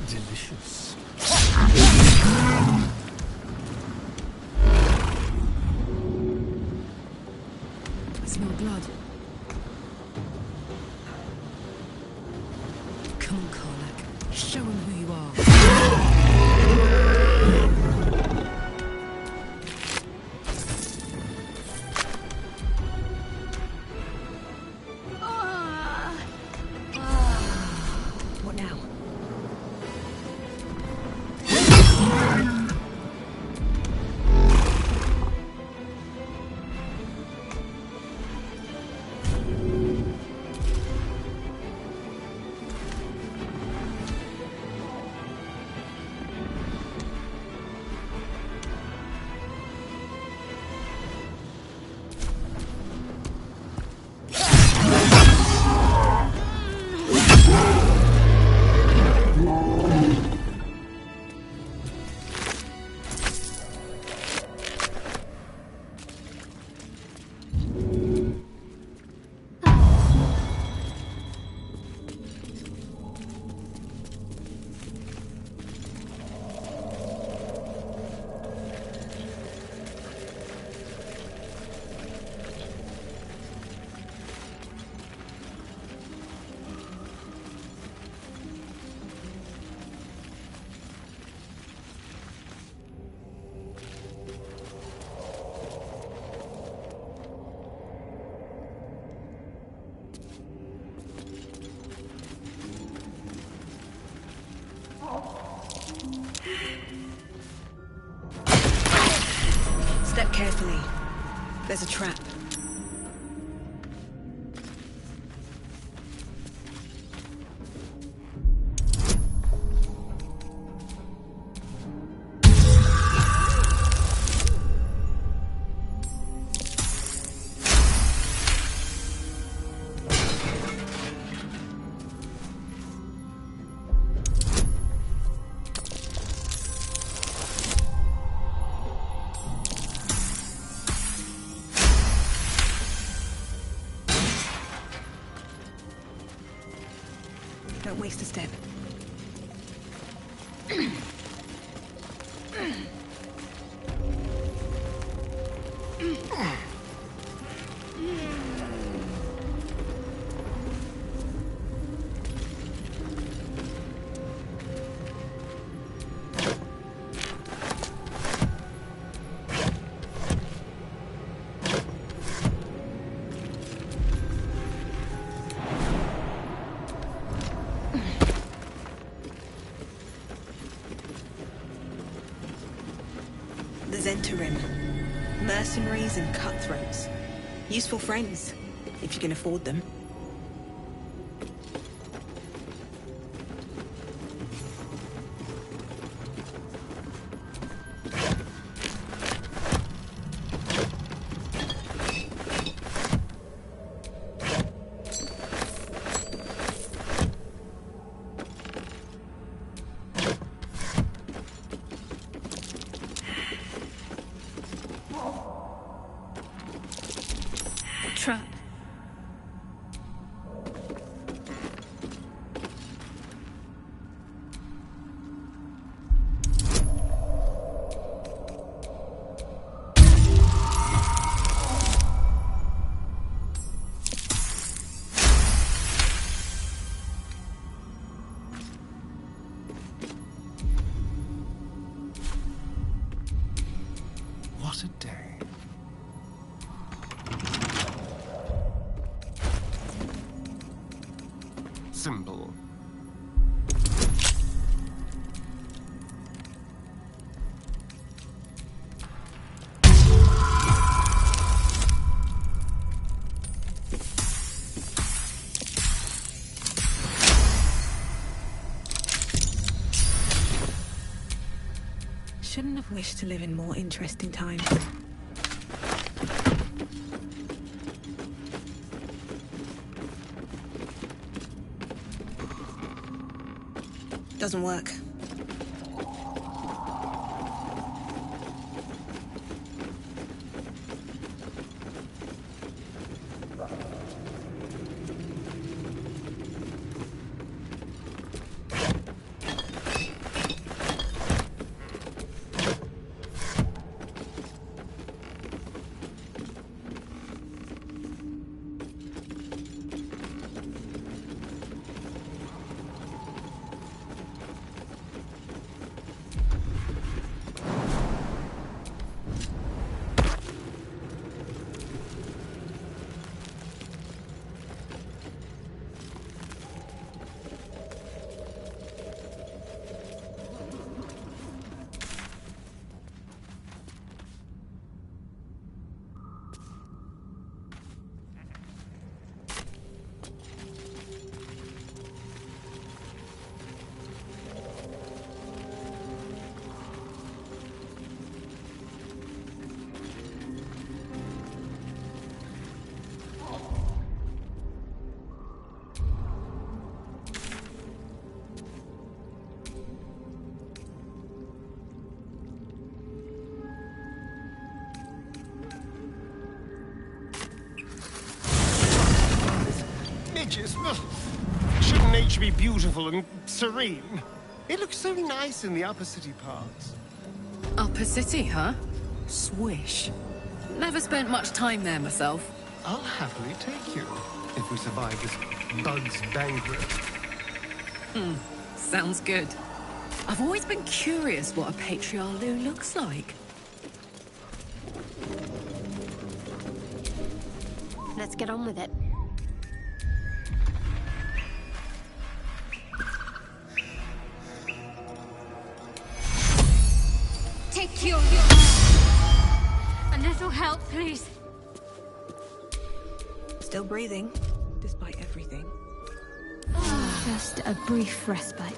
Delicious. I smell blood. Come on, Karlach. Show him who you are. What now? Step carefully. There's a trap. Don't waste a step. The Zentarim. Mercenaries and cutthroats. Useful friends, if you can afford them. Trap. What a day. Simple. Shouldn't have wished to live in more interesting times. Doesn't work. Shouldn't nature be beautiful and serene? It looks so nice in the upper city parts. Upper City, huh? Swish. Never spent much time there myself. I'll happily take you, if we survive this Bud's banquet. Sounds good. I've always been curious what a patriarch looks like. Let's get on with it. Take your... A little help, please. Still breathing, despite everything. Just a brief respite.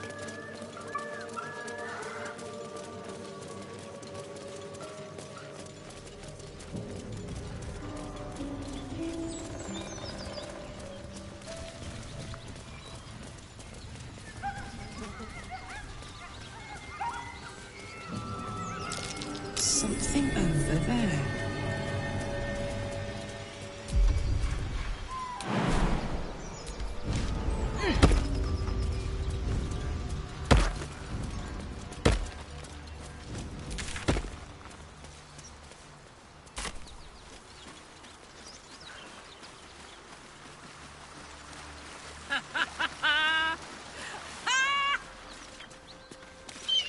Something over there.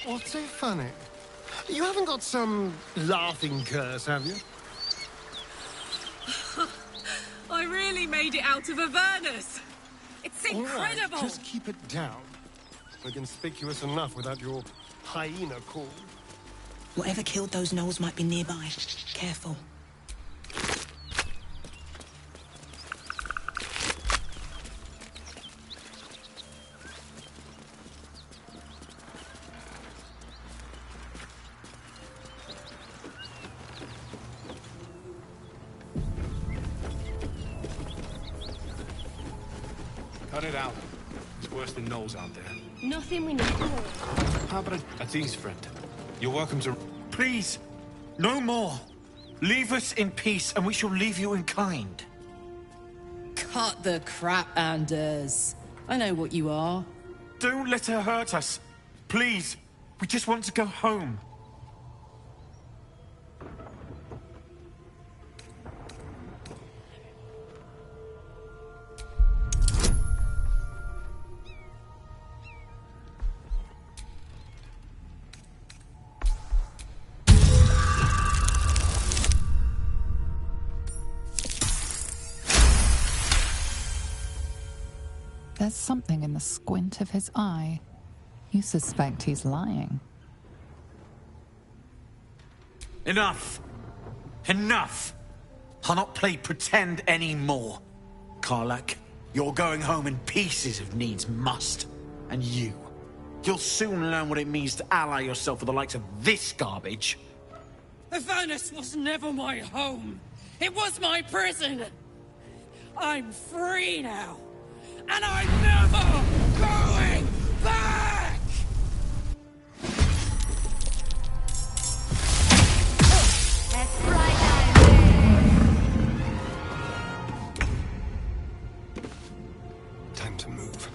What's so funny? You haven't got some laughing curse, have you? I really made it out of Avernus. It's incredible. All right, just keep it down. We're conspicuous enough without your hyena call. Whatever killed those gnolls might be nearby. Careful. Cut it out. It's worse than gnolls out there. Nothing we need. How about a tease friend? You're welcome to... Please, no more. Leave us in peace, and we shall leave you in kind. Cut the crap, Anders. I know what you are. Don't let her hurt us. Please, we just want to go home. There's something in the squint of his eye. You suspect he's lying. Enough! Enough! I'll not play pretend anymore. Karlach, you're going home in pieces if needs must. And you'll soon learn what it means to ally yourself with the likes of this garbage. Avernus was never my home. It was my prison. I'm free now. And I'm never going back! That's right, I Time to move.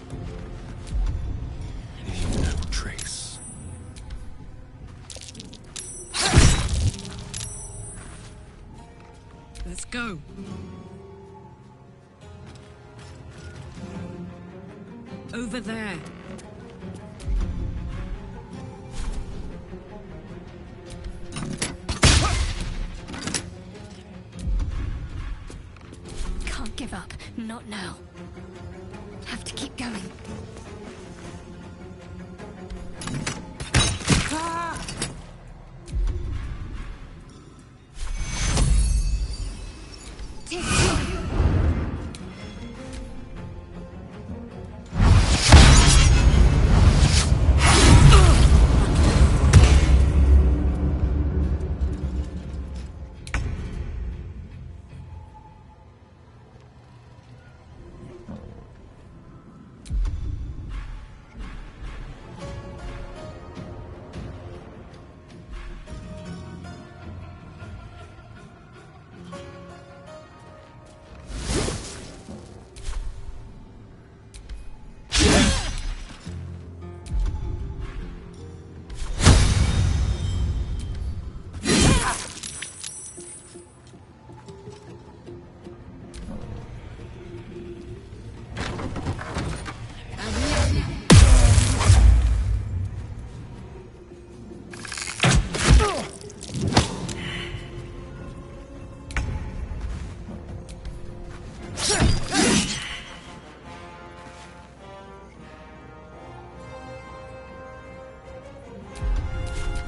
Leave no trace. Let's go. Over there. Can't give up. Not now. Have to keep going. Take one.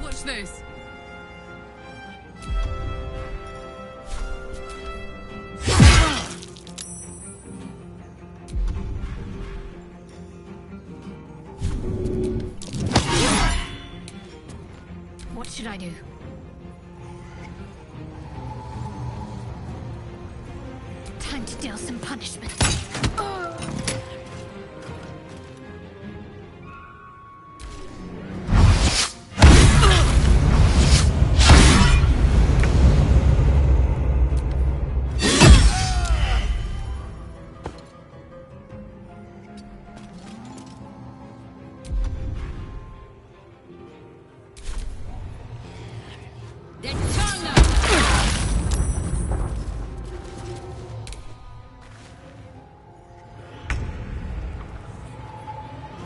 Watch this. What should I do? Time to deal some punishment.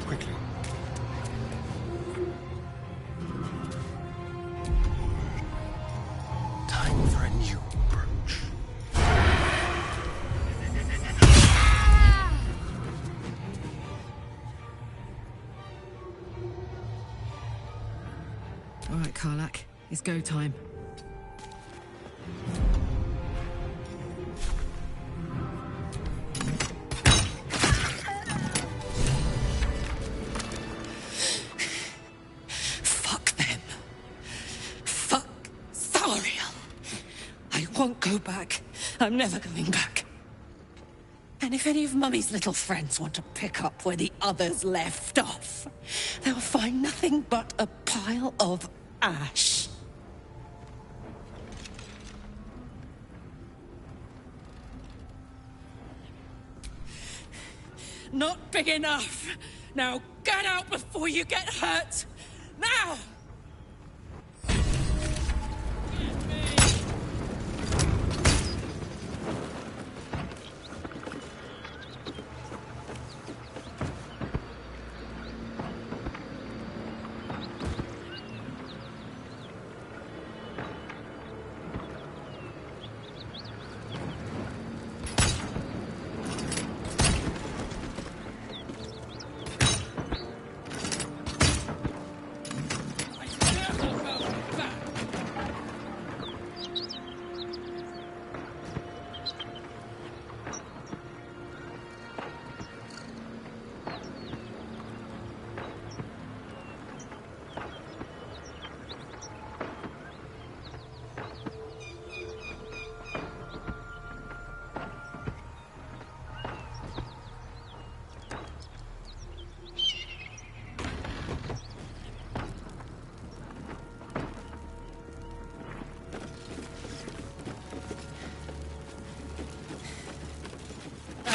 Quickly. Time for a new approach. All right, Karlach. It's go time. Fuck them. Fuck Thariel. I won't go back. I'm never going back. And if any of Mummy's little friends want to pick up where the others left off, they'll find nothing but a pile of ash. Not big enough. Now get out before you get hurt. Now!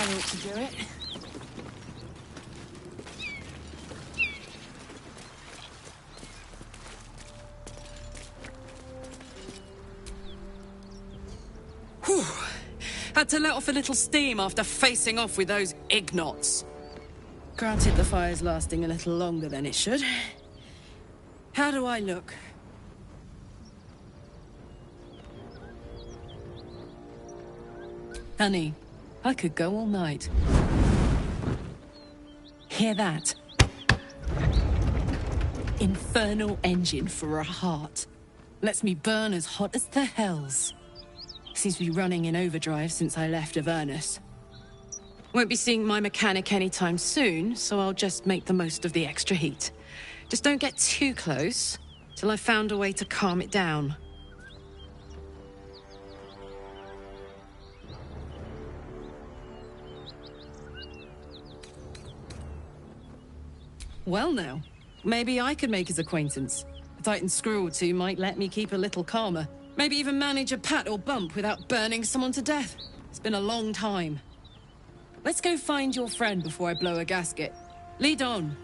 ought to do it. Whew. Had to let off a little steam after facing off with those ignots. Granted, the fire's lasting a little longer than it should. How do I look? Honey, I could go all night. Hear that? Infernal engine for a heart. Lets me burn as hot as the hells. Seems to be running in overdrive since I left Avernus. Won't be seeing my mechanic anytime soon, so I'll just make the most of the extra heat. Just don't get too close, till I've found a way to calm it down. Well now, maybe I could make his acquaintance. A Titan screw or two might let me keep a little calmer. Maybe even manage a pat or bump without burning someone to death. It's been a long time. Let's go find your friend before I blow a gasket. Lead on.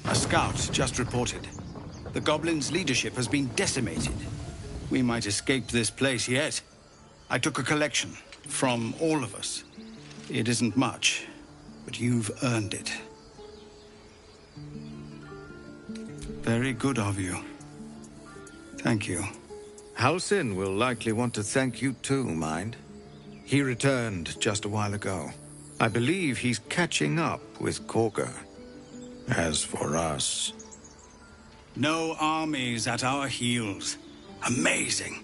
A scout just reported. The goblins' leadership has been decimated. We might escape this place yet. I took a collection from all of us. It isn't much, but you've earned it. Very good of you. Thank you. Halsin will likely want to thank you too, mind. He returned just a while ago. I believe he's catching up with Korga. As for us... No armies at our heels. Amazing.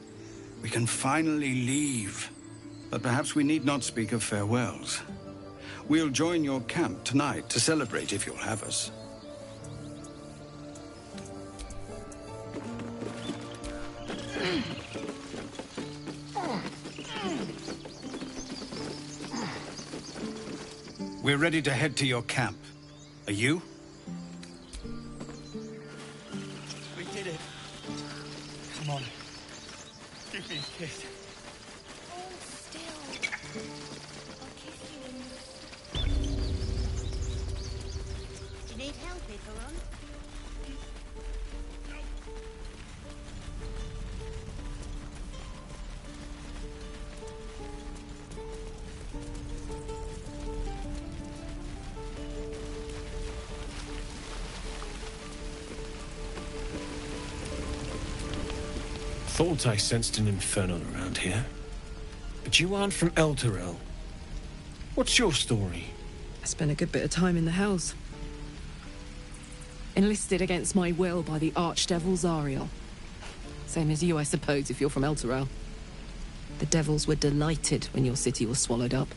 We can finally leave. But perhaps we need not speak of farewells. We'll join your camp tonight to celebrate if you'll have us. We're ready to head to your camp. Are you? We did it. Come on. Give me a kiss. Hold still. I'll kiss you. Do you need help, Icaron? Thought I sensed an infernal around here. But you aren't from Elturel. What's your story? I spent a good bit of time in the Hells. Enlisted against my will by the Archdevil Zariel. Same as you, I suppose, if you're from Elturel. The devils were delighted when your city was swallowed up.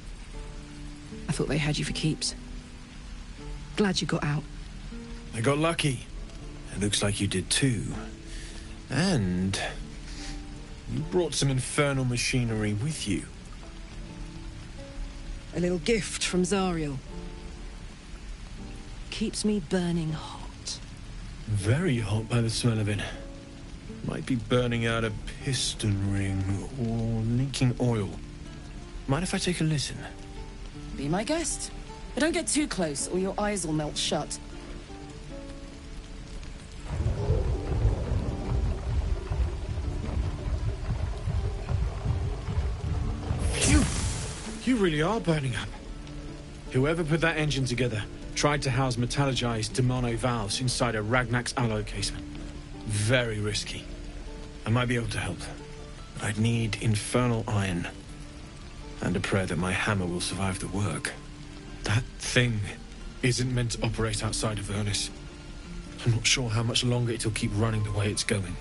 I thought they had you for keeps. Glad you got out. I got lucky. It looks like you did too. And... you brought some infernal machinery with you. A little gift from Zariel. Keeps me burning hot. Very hot by the smell of it. Might be burning out a piston ring or leaking oil. Mind if I take a listen? Be my guest. But don't get too close or your eyes will melt shut. Phew! You really are burning up. Whoever put that engine together tried to house metallogized demono valves inside a Ragnak's alloy casement. Very risky. I might be able to help, but I'd need infernal iron. And a prayer that my hammer will survive the work. That thing isn't meant to operate outside of Avernus. I'm not sure how much longer it'll keep running the way it's going.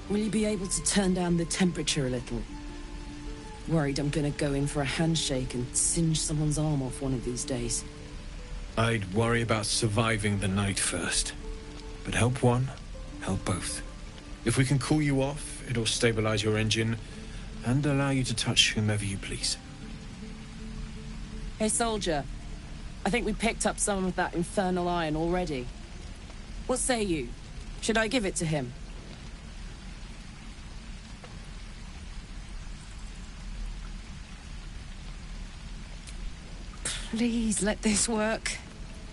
Will you be able to turn down the temperature a little? Worried I'm gonna go in for a handshake and singe someone's arm off one of these days. I'd worry about surviving the night first. But help one, help both. If we can cool you off, it'll stabilize your engine and allow you to touch whomever you please. Hey, soldier. I think we picked up some of that infernal iron already. What say you? Should I give it to him? Please let this work.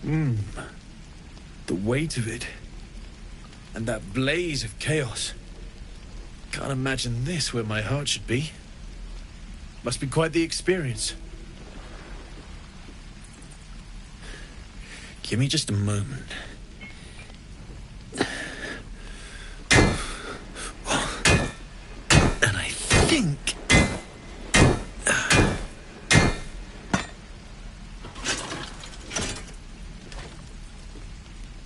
The weight of it. And that blaze of chaos. Can't imagine this where my heart should be. Must be quite the experience. Give me just a moment. And I think...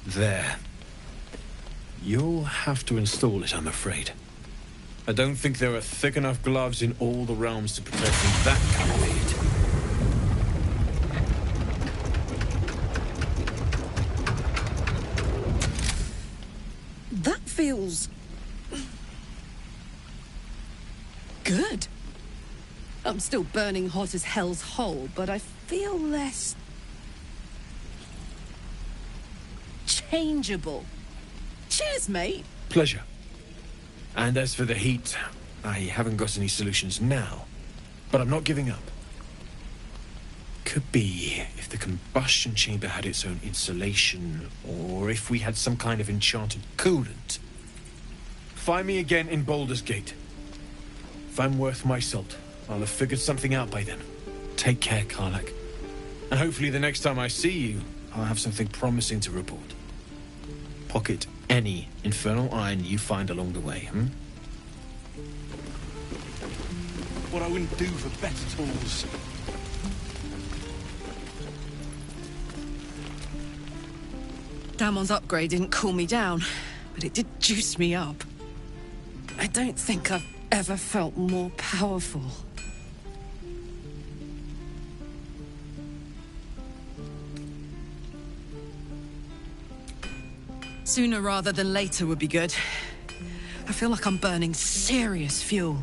There. You'll have to install it, I'm afraid. I don't think there are thick enough gloves in all the realms to protect from that kind of heat. That feels... good. I'm still burning hot as hell's hole, but I feel less... changeable. Cheers, mate. Pleasure. And as for the heat, I haven't got any solutions now, but I'm not giving up. Could be if the combustion chamber had its own insulation, or if we had some kind of enchanted coolant. Find me again in Baldur's Gate. If I'm worth my salt, I'll have figured something out by then. Take care, Karlach. And hopefully the next time I see you, I'll have something promising to report. Pocket any infernal iron you find along the way, What I wouldn't do for better tools. Damon's upgrade didn't cool me down, but it did juice me up. I don't think I've ever felt more powerful. Sooner rather than later would be good. I feel like I'm burning serious fuel.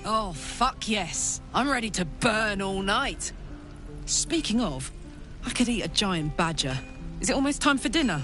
Oh, fuck yes. I'm ready to burn all night. Speaking of, I could eat a giant badger. Is it almost time for dinner?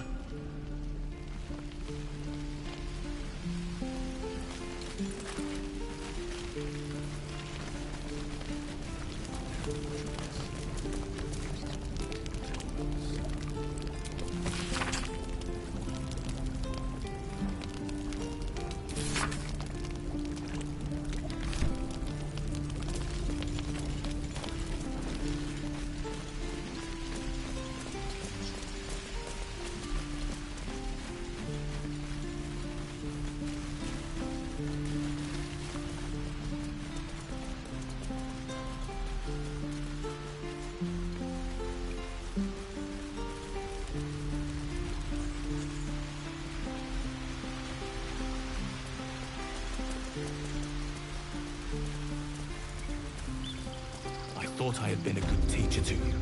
I thought I had been a good teacher to you.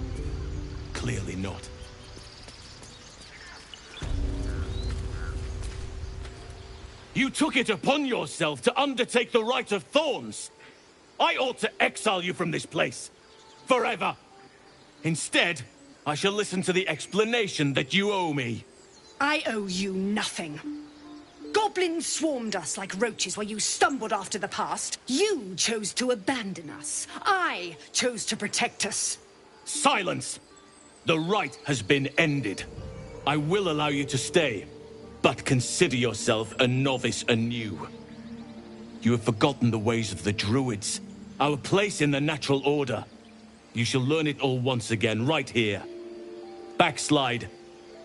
Clearly not. You took it upon yourself to undertake the Rite of Thorns. I ought to exile you from this place. Forever. Instead, I shall listen to the explanation that you owe me. I owe you nothing. Goblins swarmed us like roaches while you stumbled after the past. You chose to abandon us. I chose to protect us. Silence! The rite has been ended. I will allow you to stay, but consider yourself a novice anew. You have forgotten the ways of the druids, our place in the natural order. You shall learn it all once again, right here. Backslide,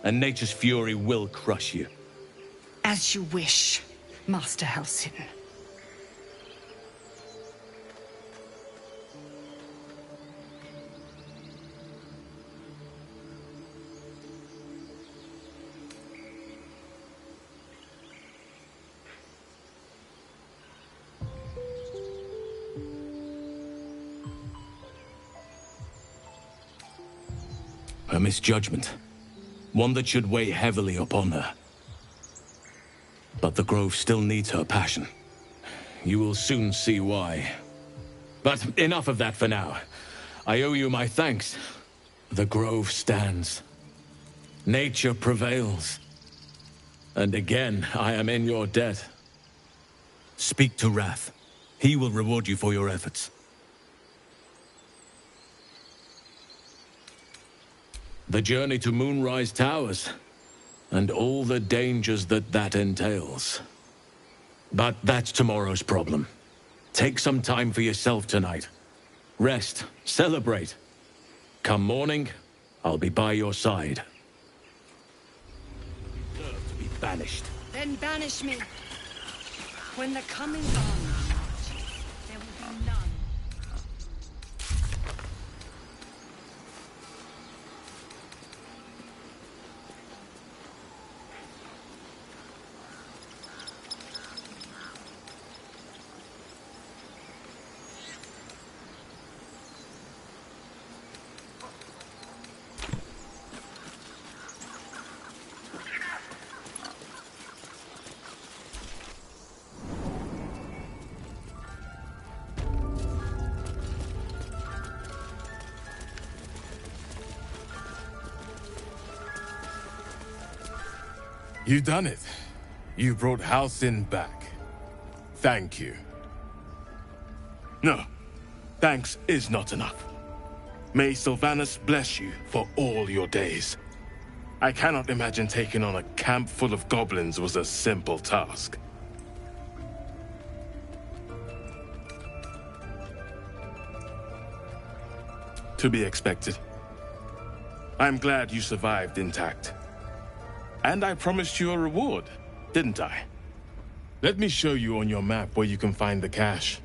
and nature's fury will crush you. As you wish, Master Halsin. A misjudgment. One that should weigh heavily upon her. But the Grove still needs her passion. You will soon see why. But enough of that for now. I owe you my thanks. The Grove stands. Nature prevails. And again, I am in your debt. Speak to Wrath. He will reward you for your efforts. The journey to Moonrise Towers, and all the dangers that entails. But that's tomorrow's problem. Take some time for yourself tonight. Rest, celebrate. Come morning, I'll be by your side. Deserve to be banished. Then banish me. When the coming army marches, there will be none. You done it. You brought Halsin back. Thank you. No, thanks is not enough. May Sylvanas bless you for all your days. I cannot imagine taking on a camp full of goblins was a simple task. To be expected. I'm glad you survived intact. And I promised you a reward, didn't I? Let me show you on your map where you can find the cache.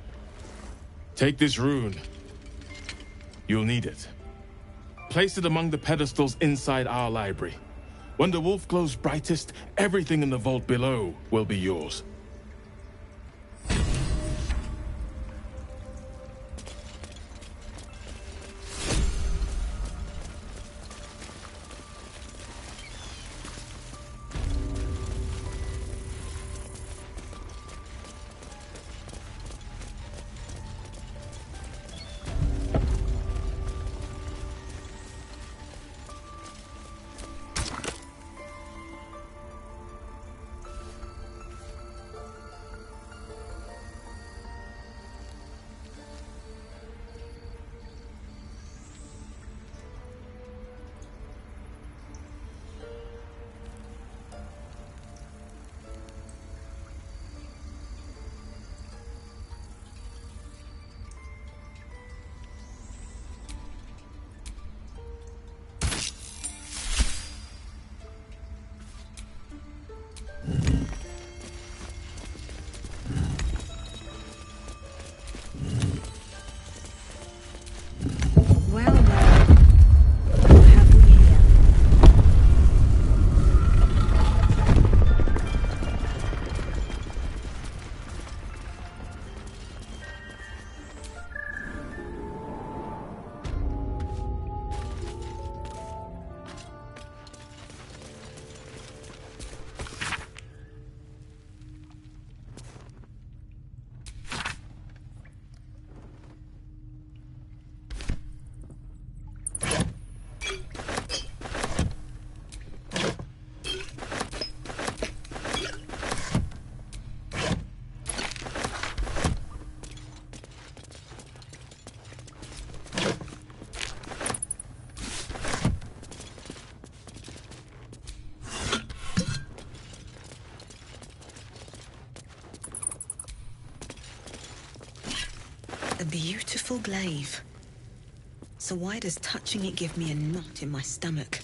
Take this rune. You'll need it. Place it among the pedestals inside our library. When the wolf glows brightest, everything in the vault below will be yours. beautiful glaive. So why does touching it give me a knot in my stomach?